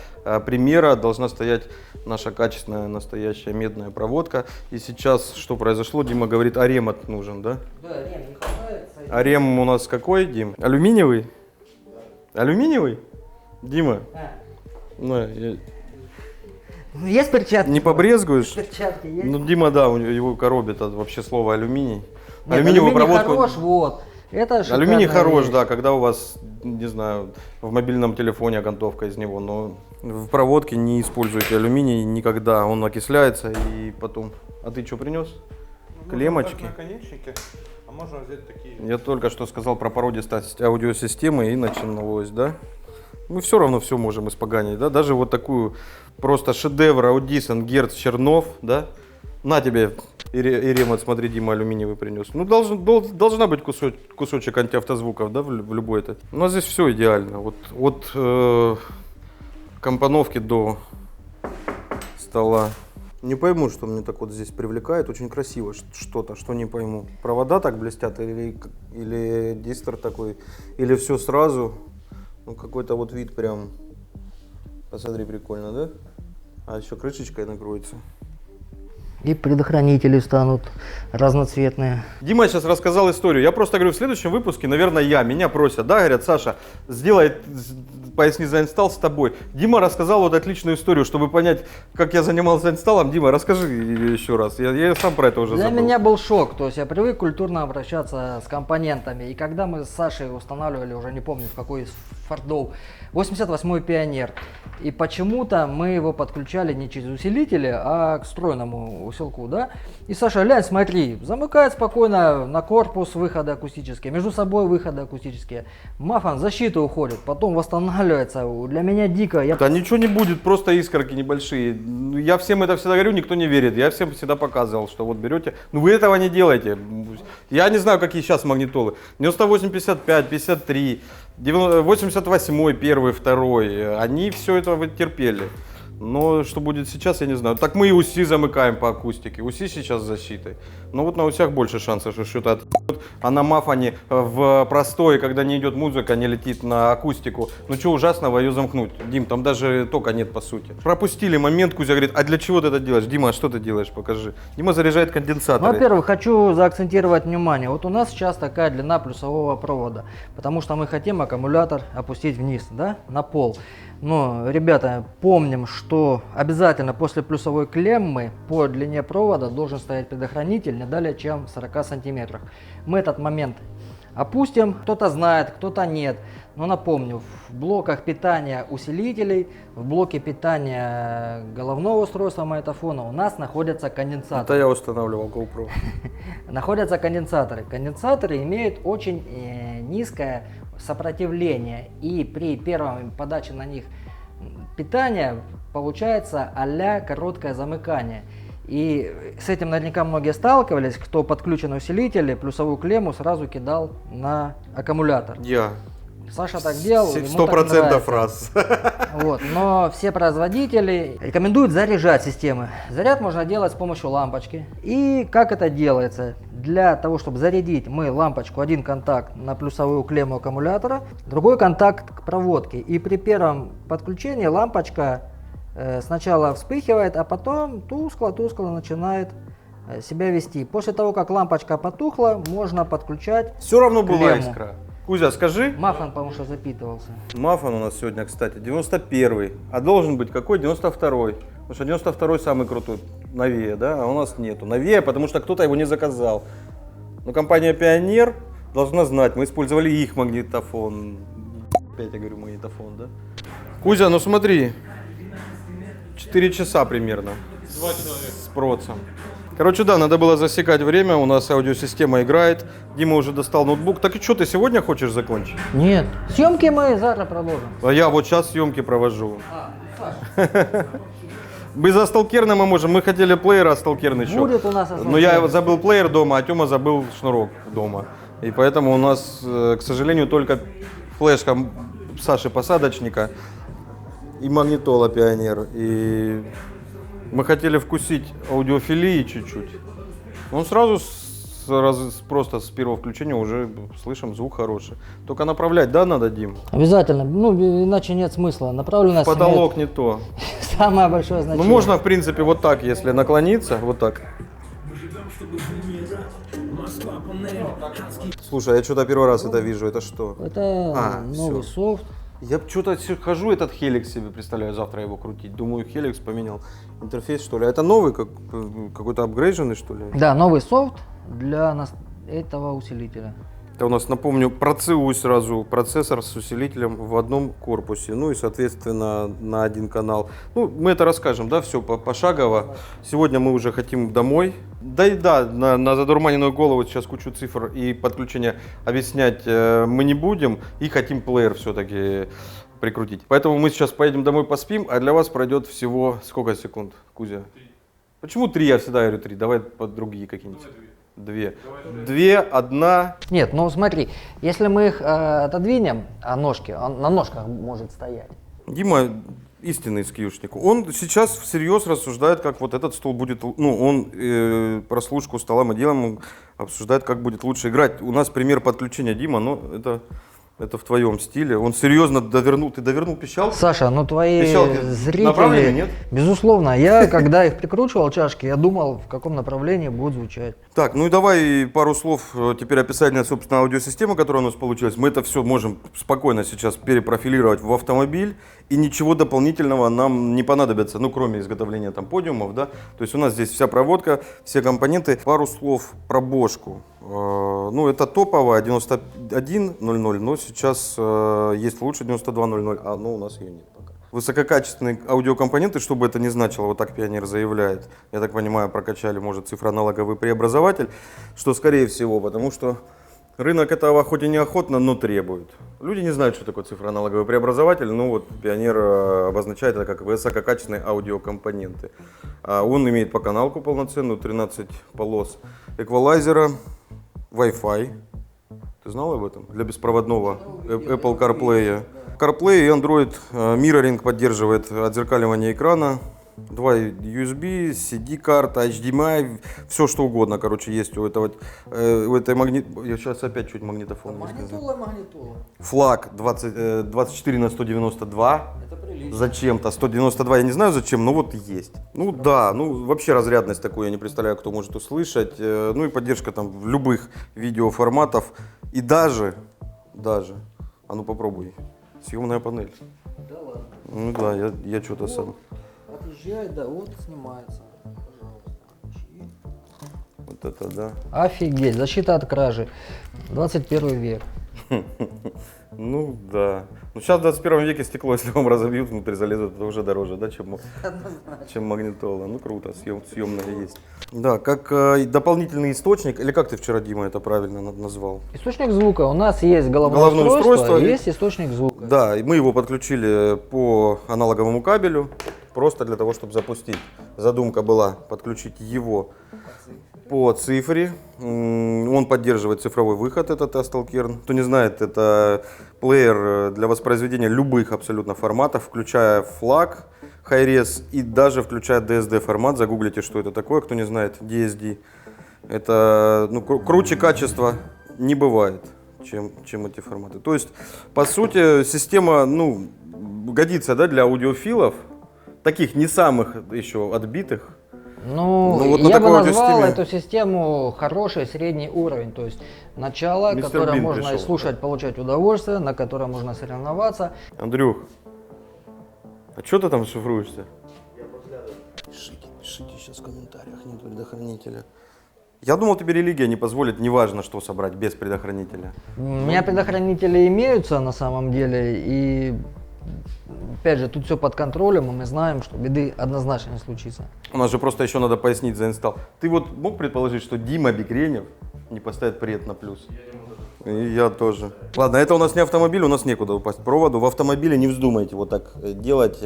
примера, должна стоять наша качественная настоящая медная проводка. И сейчас что произошло? Дима говорит, аремат нужен, да? Да, рем не хватает. Арем у нас какой, Дим? Алюминиевый? Алюминиевый? Дима? На, Есть перчатки? не побрезгуешь? Перчатки есть? Ну, Дима, да, его коробит от вообще слово алюминий. Нет, Алюминиевую проводку. хорош, вот. Это Алюминий шикарная хорош, вещь. да, когда у вас, не знаю, в мобильном телефоне окантовка из него, но в проводке не используйте алюминий никогда, он окисляется и потом. А ты что принес? Клемочки. Наконечники, а можно взять такие. Я только что сказал про породистость аудиосистемы и началось, да? Мы все равно все можем испоганить, да? Даже вот такую просто шедевр Audition Герц Чернов, да? На тебе, Иремат, смотри, Дима алюминиевый принес. Ну, должна быть кусочек антиавтозвуков, да, в любой это. У нас здесь все идеально. Вот от компоновки до стола. Не пойму, что мне так вот здесь привлекает. Очень красиво что-то, что не пойму. Провода так блестят или дистор такой, или все сразу. Ну, какой-то вот вид прям, посмотри, прикольно, да? А еще крышечкой накроется. И предохранители станут разноцветные. Дима сейчас рассказал историю. Я просто говорю, в следующем выпуске, наверное, меня просят, да, говорят, Саша, сделай «Поясни за инсталл» с тобой. Дима рассказал вот отличную историю, чтобы понять, как я занимался инсталлом. Дима, расскажи еще раз. Я сам про это уже Для забыл. меня был шок, то есть я привык культурно обращаться с компонентами. И когда мы с Сашей устанавливали, уже не помню в какой из фордов, 88-й Пионер. И почему-то мы его подключали не через усилители, а к встроенному усилку, да. И Саша, глянь, смотри, замыкает спокойно на корпус выходы акустические, между собой выходы акустические. Мафан в защиту уходит, потом восстанавливается. Для меня дико. Да ничего не будет, просто искорки небольшие. Я всем это всегда говорю, никто не верит. Я всем всегда показывал, что вот берете. Ну вы этого не делаете. Я не знаю, какие сейчас магнитолы. 98, 55, 53, 88, первый, второй. Они все это вы терпели. Но что будет сейчас, я не знаю. Так мы и УСИ замыкаем по акустике. УСИ сейчас с защитой. Но вот на УСях больше шансов, что что-то отъебут. А на мафане в простое, когда не идет музыка, не летит на акустику. Ну что ужасного ее замкнуть? Дим, там даже тока нет по сути. Пропустили момент, Кузя говорит, а для чего ты это делаешь? Дима, а что ты делаешь? Покажи. Дима заряжает конденсаторы. Во-первых, хочу заакцентировать внимание. Вот у нас сейчас такая длина плюсового провода, потому что мы хотим аккумулятор опустить вниз, да, на пол. Но, ребята, помним, что обязательно после плюсовой клеммы по длине провода должен стоять предохранитель не далее, чем в 40 сантиметрах. Мы этот момент опустим, кто-то знает, кто-то нет. Но напомню, в блоках питания усилителей, в блоке питания головного устройства магнитофона у нас находятся конденсаторы. Это я устанавливал GoPro. Находятся конденсаторы. Конденсаторы имеют очень низкое сопротивление, и при первой подаче на них питания получается а-ля короткое замыкание. И с этим наверняка многие сталкивались, кто подключен усилители, плюсовую клемму сразу кидал на аккумулятор. Я. Саша так делал, ему 100% так нравится. раз. Вот, но все производители рекомендуют заряжать системы. Заряд можно делать с помощью лампочки. И как это делается? Для того, чтобы зарядить, мы лампочку, один контакт на плюсовую клемму аккумулятора, другой контакт к проводке. И при первом подключении лампочка сначала вспыхивает, а потом тускло-тускло начинает себя вести. После того, как лампочка потухла, можно подключать Все равно была клемму. искра. Кузя, скажи. Мафан, потому что запитывался. Мафан у нас сегодня, кстати, 91-й. А должен быть какой? 92-й. Потому что 92-й самый крутой. Новее, да? А у нас нету. Новее, потому что кто-то его не заказал. Но компания Pioneer должна знать. Мы использовали их магнитофон. Опять я говорю магнитофон, да? Кузя, ну смотри. 4 часа примерно. 2 человека. С процем. Короче, да, надо было засекать время, у нас аудиосистема играет. Дима уже достал ноутбук. Так и что, ты сегодня хочешь закончить? Нет, съемки мы завтра продолжим. А я вот сейчас съемки провожу. Без асталкерна мы можем. Мы хотели плеер асталкерный еще. Будет у нас Но я забыл плеер дома, а Тёма забыл шнурок дома. И поэтому у нас, к сожалению, только флешка Саши Посадочника и магнитола Pioneer. И мы хотели вкусить аудиофилии чуть-чуть. Он сразу просто с первого включения уже слышим звук хороший. Только направлять, да, надо, Дим? Обязательно, ну иначе нет смысла. Направленность Потолок не то. имеет самое большое Ну значение. можно, в принципе, вот так, если наклониться, вот так. Слушай, я что-то первый раз это вижу, это что? Это новый всё. софт. Я что-то хожу, этот Helix себе представляю, завтра его крутить. Думаю, Helix поменял интерфейс, что ли. А это новый, какой-то апгрейдженный, что ли? Да, новый софт для этого усилителя. Это у нас, напомню, ПроЦУ сразу, процессор с усилителем в одном корпусе, ну и, соответственно, на один канал. Ну, мы это расскажем, да, все пошагово. Сегодня мы уже хотим домой. Да и да, на задурманенную голову сейчас кучу цифр и подключения объяснять мы не будем. И хотим плеер все-таки прикрутить. Поэтому мы сейчас поедем домой, поспим, а для вас пройдет всего сколько секунд, Кузя? 3. Почему 3? Я всегда говорю 3. Давай под другие какие-нибудь. 2. 2, 1. Нет, ну смотри, если мы их отодвинем, а ножки, он на ножках может стоять. Дима истинный скьюшник. Он сейчас всерьез рассуждает, как вот этот стол будет, ну, он прослушку стола мы делаем, он обсуждает, как будет лучше играть. У нас пример подключения, Дима, но это в твоем стиле. Он серьезно довернул, ты довернул пищалку? Саша, ну твои Пищалки направлены, зрители, нет? безусловно, я когда их прикручивал чашки, я думал, в каком направлении будут звучать. Так, ну и давай пару слов теперь описательно, собственно, аудиосистемы, которая у нас получилась. Мы это все можем спокойно сейчас перепрофилировать в автомобиль, и ничего дополнительного нам не понадобится, ну, кроме изготовления там подиумов, да. То есть у нас здесь вся проводка, все компоненты. Пару слов про бошку. Ну, это топовая 9100, но сейчас есть лучше 9200, а ну, у нас ее нет пока. Высококачественные аудиокомпоненты, что бы это ни значило, вот так Pioneer заявляет. Я так понимаю, прокачали, может, цифроаналоговый преобразователь, что скорее всего, потому что рынок этого хоть и неохотно, но требует. Люди не знают, что такое цифроаналоговый преобразователь, но вот Pioneer обозначает это как высококачественные аудиокомпоненты. Он имеет по каналку полноценную, 13 полос эквалайзера, Wi-Fi. Ты знал об этом? Для беспроводного Apple CarPlay. CarPlay и Android Mirroring поддерживает отзеркаливание экрана. 2 USB, CD-карта, HDMI, все что угодно, короче, есть у этой Я сейчас опять чуть магнитофон не сказал. Магнитола. Флаг 24/192. Это прилично. Зачем-то. 192 я не знаю зачем, но вот есть. Ну да, ну вообще разрядность такую я не представляю, кто может услышать. Ну и поддержка там любых видеоформатов. И даже, а ну попробуй, съемная панель. Да ладно. Ну да, я что-то сам. Отъезжай, да, вот снимается. Пожалуйста. Вот это да. Офигеть, защита от кражи. 21 век. Ну да. Ну сейчас в 21 веке стекло, если вам разобьют, внутрь залезут, это уже дороже, да, чем магнитола. Ну круто, съемная есть. Да, как дополнительный источник, или как ты вчера, Дима, это правильно назвал? Источник звука. У нас есть головное устройство, и есть источник звука. Да, и мы его подключили по аналоговому кабелю, просто для того, чтобы запустить. задумка была подключить его по цифре. Он поддерживает цифровой выход, этот Astalkern. Кто не знает, это плеер для воспроизведения любых абсолютно форматов, включая FLAC, Hi-Res и даже включая DSD формат. Загуглите, что это такое, кто не знает, DSD. Это круче качества не бывает, чем эти форматы. То есть, по сути, система годится, да, для аудиофилов, таких не самых еще отбитых. Вот я бы назвал эту систему хороший средний уровень, то есть начало, которое можно пришел, слушать, да, получать удовольствие, на котором можно соревноваться. Андрюх, а что ты там шифруешься? Я подглядываю. Пишите сейчас в комментариях, нет предохранителя. Я думал, тебе религия не позволит, неважно что собрать без предохранителя. У меня предохранители имеются на самом деле, и опять же, тут все под контролем, и мы знаем, что беды однозначно не случится. У нас же просто еще надо пояснить за инсталл. Ты вот мог предположить, что Дима Бекренев не поставит пред на плюс? И я тоже. Ладно, это у нас не автомобиль, у нас некуда упасть проводу. В автомобиле не вздумайте вот так делать.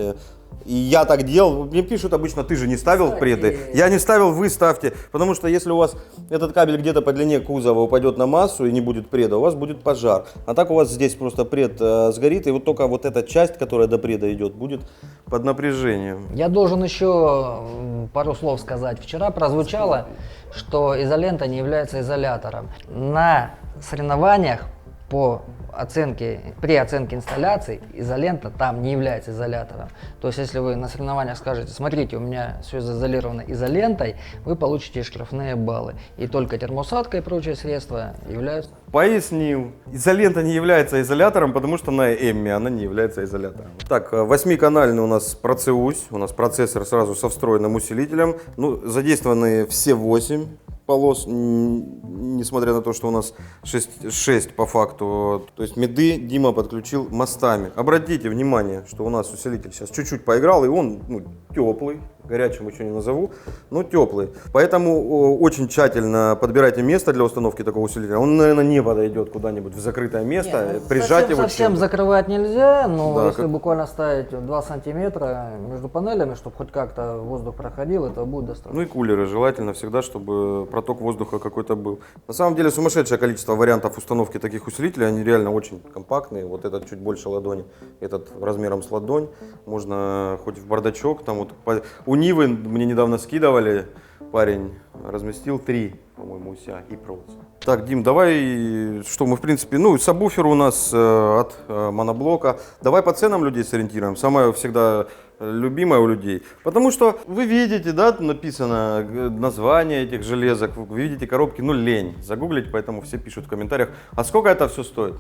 И я так делал. Мне пишут обычно, ты же не ставил преды. Я не ставил, вы ставьте. Потому что если у вас этот кабель где-то по длине кузова упадет на массу и не будет преда, у вас будет пожар. А так у вас здесь просто пред сгорит, и вот только вот эта часть, которая до преда идет, будет под напряжением. Я должен еще пару слов сказать. Вчера прозвучало, что изолента не является изолятором. На соревнованиях при оценке инсталляций изолента там не является изолятором. То есть, если вы на соревнованиях скажете, смотрите, у меня все заизолировано изолентой, вы получите штрафные баллы. И только термоусадка и прочие средства являются. Пояснил. Изолента не является изолятором, потому что на Эмме она не является изолятором. Так, 8-канальный у нас Proceus, у нас процессор сразу со встроенным усилителем. Задействованы все 8 полос, несмотря на то, что у нас 6 по факту. То есть меды Дима подключил мостами. Обратите внимание, что у нас усилитель сейчас чуть-чуть поиграл, и он теплый. Горячим еще не назову, но теплый. Поэтому очень тщательно подбирайте место для установки такого усилителя. Он, наверное, не подойдет куда-нибудь в закрытое место. Прижать его совсем закрывать нельзя, но да, если буквально ставить 2 сантиметра между панелями, чтобы хоть как-то воздух проходил, это будет достаточно. И кулеры желательно всегда, чтобы проток воздуха какой-то был. На самом деле сумасшедшее количество вариантов установки таких усилителей. Они реально очень компактные. Вот этот чуть больше ладони, этот размером с ладонь. Можно хоть в бардачок. Там вот у Нивы мне недавно скидывали, парень разместил 3, по-моему, у себя и провод. Так, Дим, давай, что мы в принципе, сабвуфер у нас от моноблока. Давай по ценам людей сориентируем, самое всегда любимое у людей. Потому что вы видите, да, написано название этих железок, вы видите коробки, лень загуглить, поэтому все пишут в комментариях, а сколько это все стоит?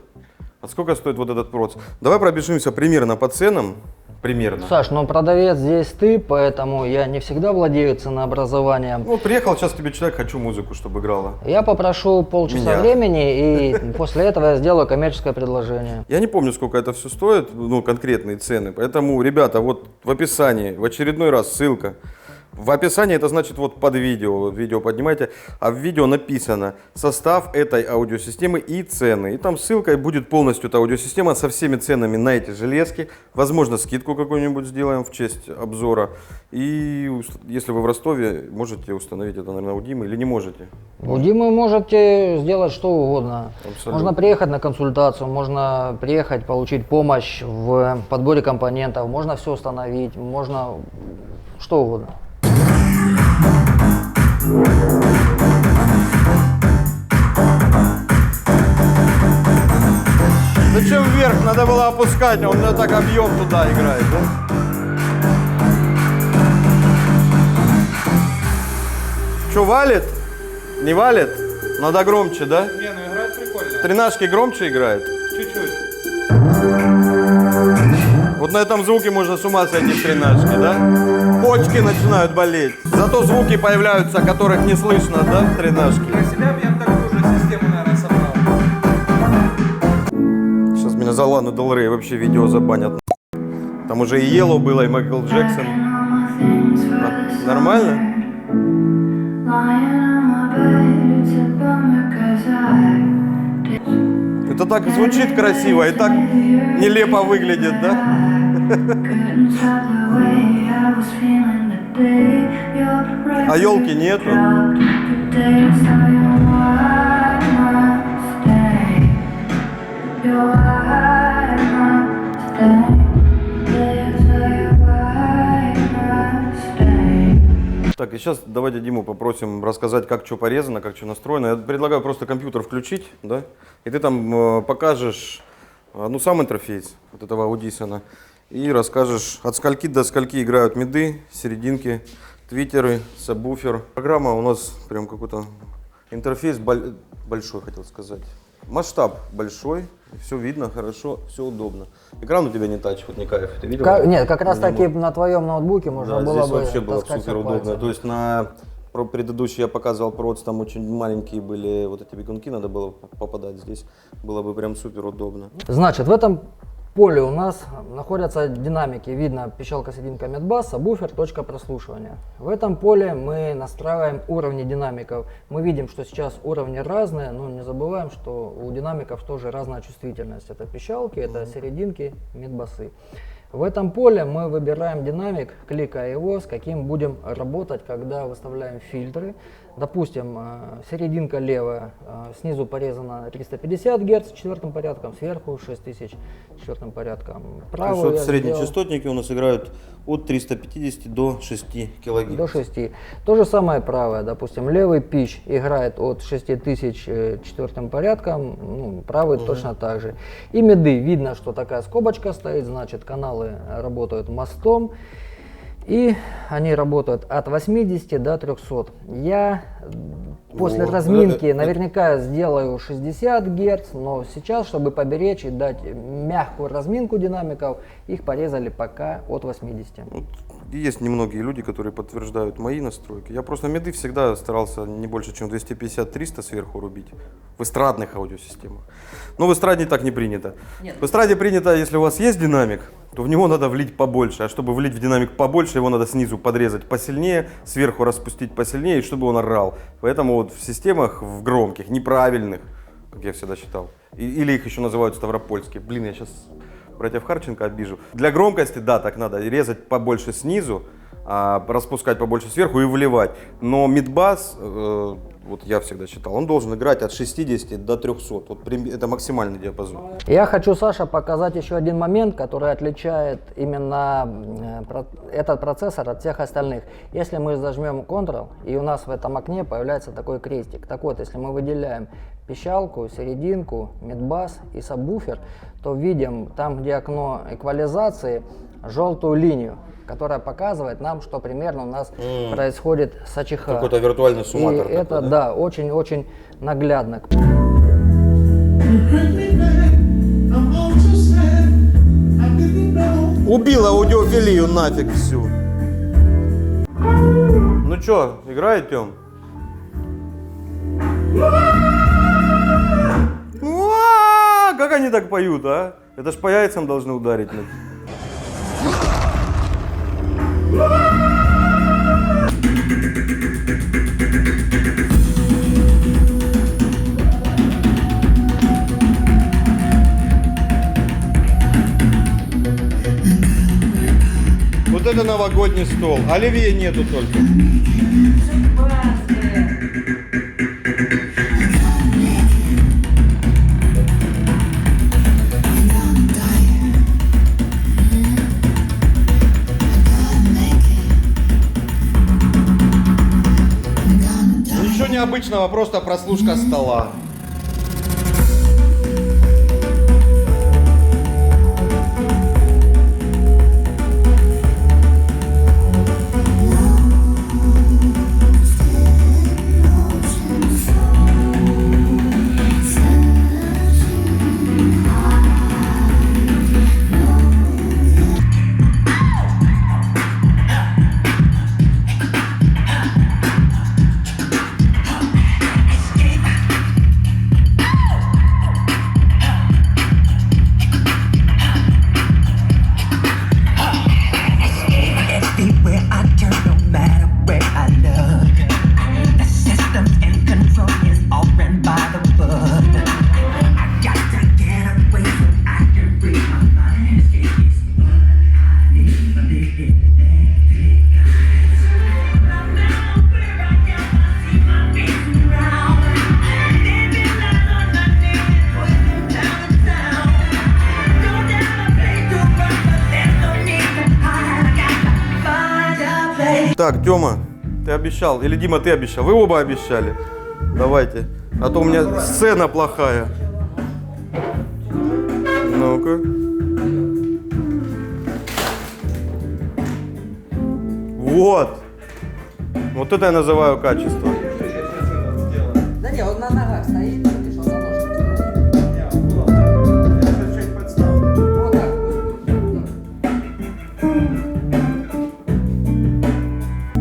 А сколько стоит вот этот проц? Давай пробежимся примерно по ценам. Примерно. Саш, продавец здесь ты, поэтому я не всегда владею ценообразованием. Приехал сейчас тебе человек, хочу музыку, чтобы играла. Я попрошу полчаса времени, и после этого я сделаю коммерческое предложение. Я не помню, сколько это все стоит, конкретные цены. Поэтому, ребята, вот в описании, в очередной раз ссылка. В описании это значит вот под видео, видео поднимайте, а в видео написано состав этой аудиосистемы и цены. И там ссылкой будет полностью эта аудиосистема со всеми ценами на эти железки. Возможно, скидку какую-нибудь сделаем в честь обзора. И если вы в Ростове, можете установить это, наверное, у Димы или не можете? У Димы можете сделать что угодно. Абсолютно. Можно приехать на консультацию, можно приехать получить помощь в подборе компонентов, можно все установить, можно что угодно. Зачем вверх? Надо было опускать, он так объем туда играет, да? Что, валит? Не валит? Надо громче, да? Не, играть прикольно. Тринашки громче играет? Чуть-чуть. Вот на этом звуке можно с ума сойти в тринашке, да? Почки начинают болеть. Зато звуки появляются, которых не слышно, да, в тринашке? Для себя я такую же систему, наверное, собрал. Сейчас меня за Лану Дель Рей вообще видео забанят. Там уже и Yellow было, и Майкл Джексон. Нормально? Это так звучит красиво и так нелепо выглядит, да? А елки нету? Так, и сейчас давайте Диму попросим рассказать, как что порезано, как что настроено. Я предлагаю просто компьютер включить, да, и ты там покажешь, ну, сам интерфейс вот этого Audisona, и расскажешь, от скольки до скольки играют миды, серединки, твиттеры, сабвуфер. Программа у нас прям какой-то интерфейс большой, хотел сказать. Масштаб большой, все видно хорошо, все удобно. Экран у тебя не тач, вот не кайф, ты видел? Нет, как раз таки на твоем ноутбуке можно Да, было здесь бы вообще было таскать супер всё удобно. пальцем. То есть на предыдущий я показывал проц, там очень маленькие были вот эти бегунки, надо было попадать. Здесь было бы прям супер удобно. Значит, в этом поле у нас находятся динамики. Видно пищалка, серединка, мидбас, сабвуфер, точка прослушивания. В этом поле мы настраиваем уровни динамиков. Мы видим, что сейчас уровни разные, но не забываем, что у динамиков тоже разная чувствительность. Это пищалки, это серединки, мидбасы. В этом поле мы выбираем динамик, кликая его, с каким будем работать, когда выставляем фильтры. Допустим, серединка левая, снизу порезана 350 Гц четвертым порядком, сверху 6000 четвертым порядком. Правую То есть я вот средние сделал частотники у нас играют от 350 до 6 кГц. до 6. То же самое правая, допустим, левый пич играет от 6000 четвертым порядком, ну, правый точно так же. И миды, видно, что такая скобочка стоит, значит каналы работают мостом. И они работают от 80 до 300. Я после Вот. разминки наверняка сделаю 60 Гц, но сейчас, чтобы поберечь и дать мягкую разминку динамиков, их порезали пока от 80. Вот есть немногие люди, которые подтверждают мои настройки. Я просто миды всегда старался не больше, чем 250-300 сверху рубить в эстрадных аудиосистемах. Но в эстраде так не принято. В эстраде принято, если у вас есть динамик, то в него надо влить побольше. А чтобы влить в динамик побольше, его надо снизу подрезать посильнее, сверху распустить посильнее, и чтобы он орал. Поэтому вот в системах, в громких, неправильных, как я всегда считал, или их еще называют ставропольские. Блин, я сейчас братьев Харченко обижу. Для громкости, да, так надо резать побольше снизу, распускать побольше сверху и вливать. Но мидбас, вот я всегда считал, он должен играть от 60 до 300. Вот это максимальный диапазон. Я хочу, Саша, показать еще один момент, который отличает именно этот процессор от всех остальных. Если мы зажмем Ctrl, и у нас в этом окне появляется такой крестик. Так вот, если мы выделяем пищалку, серединку, мидбас и сабвуфер, то видим там, где окно эквализации, желтую линию, которая показывает нам, что примерно у нас происходит с АЧХ. Какой-то виртуальный сумматор. И такой, это, да, очень-очень наглядно. Убил аудиофилию нафиг всю. Ну чё, играет, Тём? Как они так поют, а? Это ж по яйцам должны ударить. Вот это новогодний стол. Оливье нету только. Ничего необычного, просто прослушка стола. Так, Тёма, ты обещал, или Дима, ты обещал, вы оба обещали. Давайте, а то у меня сцена плохая. Ну-ка. Вот. Вот это я называю качество. Да не, он на ногах стоит, видишь, он на ножках стоит. Вот так.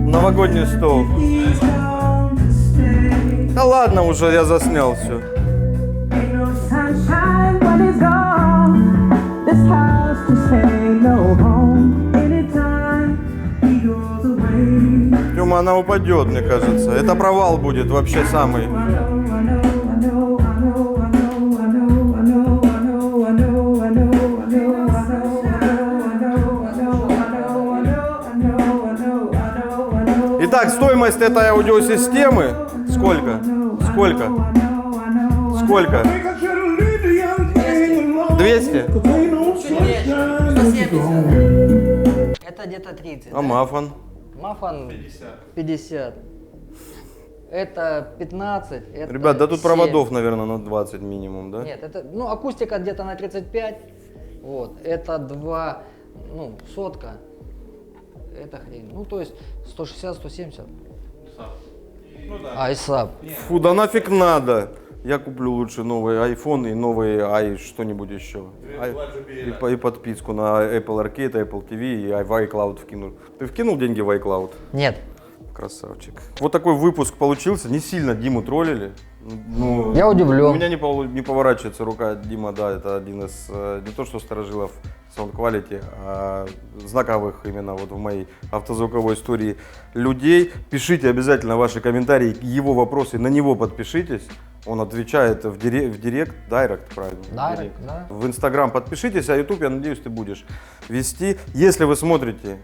Новогодний стол. Да ладно уже, я заснял все. Ain't no sunshine when it's gone. This house to say no home. Anytime he goes away. Тёма, она упадет, мне кажется. Это провал будет вообще самый. I know, I know, I know, I know, I know, I know, I know, I know, I know, I know, I know. Итак, стоимость этой аудиосистемы сколько? Сколько? Сколько? 200? Это где-то 30. А мафон? Мафон 50. Это 15. Это Ребят, да тут 7. проводов, наверное, на 20 минимум, да? Нет, это, ну, акустика где-то на 35. Вот. Это 2, ну, сотка. Это хрень. Ну, то есть 160-170. Айсап. Фу, да нафиг надо. Я куплю лучше новый iPhone и новый что-нибудь еще. И подписку на Apple Arcade, Apple TV и в iCloud вкину. Ты вкинул деньги в iCloud? Нет. Красавчик. Вот такой выпуск получился. Не сильно Диму троллили. Ну, Я удивлен. У меня не поворачивается рука. Дима, да, это один из, не то что старожилов Sound Quality, а знаковых именно вот в моей автозвуковой истории людей. Пишите обязательно ваши комментарии, его вопросы, на него подпишитесь. Он отвечает в директ, правильно? Директ, да. В Инстаграм подпишитесь, а Ютуб, я надеюсь, ты будешь вести. Если вы смотрите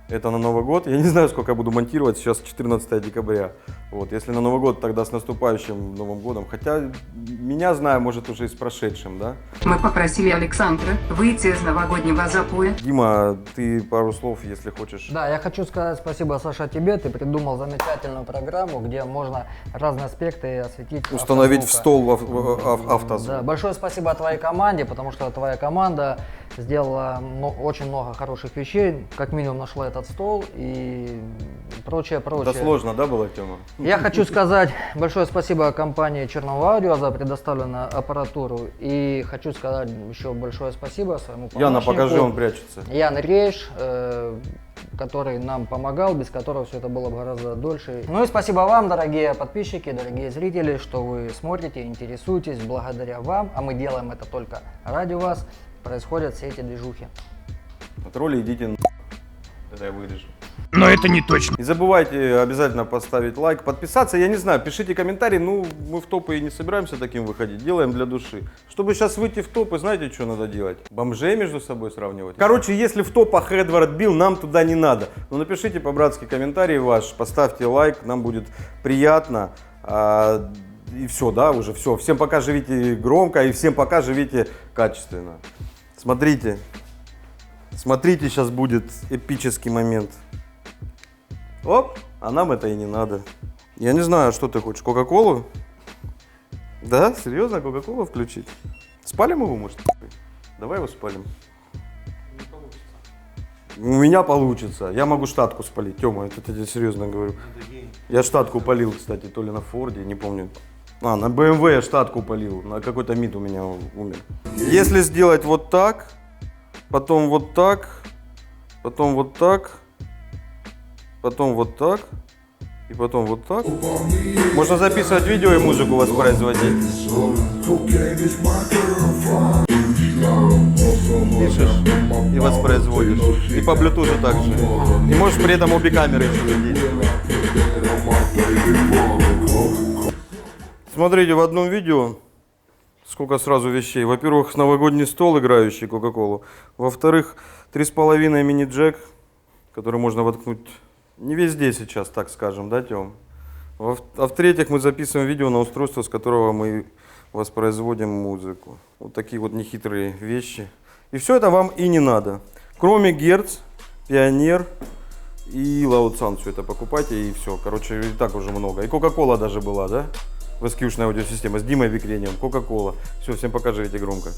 это на Новый год, я не знаю, сколько я буду монтировать, сейчас 14 декабря. Вот, если на Новый год, тогда с наступающим Новым годом. Хотя меня знаю, может, уже и с прошедшим, да? Мы попросили Александра выйти из новогоднего запоя. Дима, ты пару слов, если хочешь. Да, я хочу сказать спасибо, Саша, тебе. Ты придумал замечательную программу, где можно разные аспекты осветить. Установить в автозвука. стол автозвук. Да, большое спасибо твоей команде, потому что твоя команда сделала очень много хороших вещей, как минимум нашла этот стол и прочее. Это сложно, да, было, Тёма? Я хочу сказать большое спасибо компании Черного Аудио за предоставленную аппаратуру и хочу сказать еще большое спасибо своему помощнику. Яна, покажи, он прячется. Ян Рейш, который нам помогал, без которого все это было бы гораздо дольше. Ну и спасибо вам, дорогие подписчики, дорогие зрители, что вы смотрите, интересуетесь. Благодаря вам, а мы делаем это только ради вас, происходят все эти движухи. Тролли, идите на... Это я вырежу. Но это не точно. Не забывайте обязательно поставить лайк, подписаться. Я не знаю, пишите комментарии. Ну, мы в топы и не собираемся таким выходить. Делаем для души. Чтобы сейчас выйти в топы, знаете, что надо делать? Бомжей между собой сравнивать. Короче, если в топах Эдвард Билл, нам туда не надо. Но напишите по-братски комментарий ваш, поставьте лайк, нам будет приятно. И все, да, уже все. Всем пока, живите громко и всем пока, живите качественно. Смотрите. Смотрите, сейчас будет эпический момент. Оп, а нам это и не надо. Я не знаю, что ты хочешь, Кока-Колу? Да? Серьезно, Кока-Колу включить? Спалим его, может? Давай его спалим. Не получится. У меня получится. Я могу штатку спалить. Тёма, это я тебе серьезно говорю. Я штатку палил, кстати, то ли на Форде, не помню. На BMW я штатку палил. На какой-то МИД у меня умер. Если сделать вот так, потом вот так, потом вот так, потом вот так и потом вот так. Можно записывать видео и музыку воспроизводить. Пишешь и воспроизводишь. И по Bluetooth также. И можешь при этом обе камеры еще задействовать. Смотрите, в одном видео сколько сразу вещей. Во-первых, новогодний стол, играющий Кока-Колу. Во-вторых, 3,5 мини-джек, который можно воткнуть не везде сейчас, так скажем, да, Тём? А в-третьих, мы записываем видео на устройство, с которого мы воспроизводим музыку. Вот такие вот нехитрые вещи. И все это вам и не надо. Кроме Герц, Пионер И Лаоцан все это покупайте, и все. Короче, и так уже много. И Кока-Кола даже была, да? В SQ-шной аудиосистеме с Димой Викрением. Кока-Кола. Все, всем покажите громко.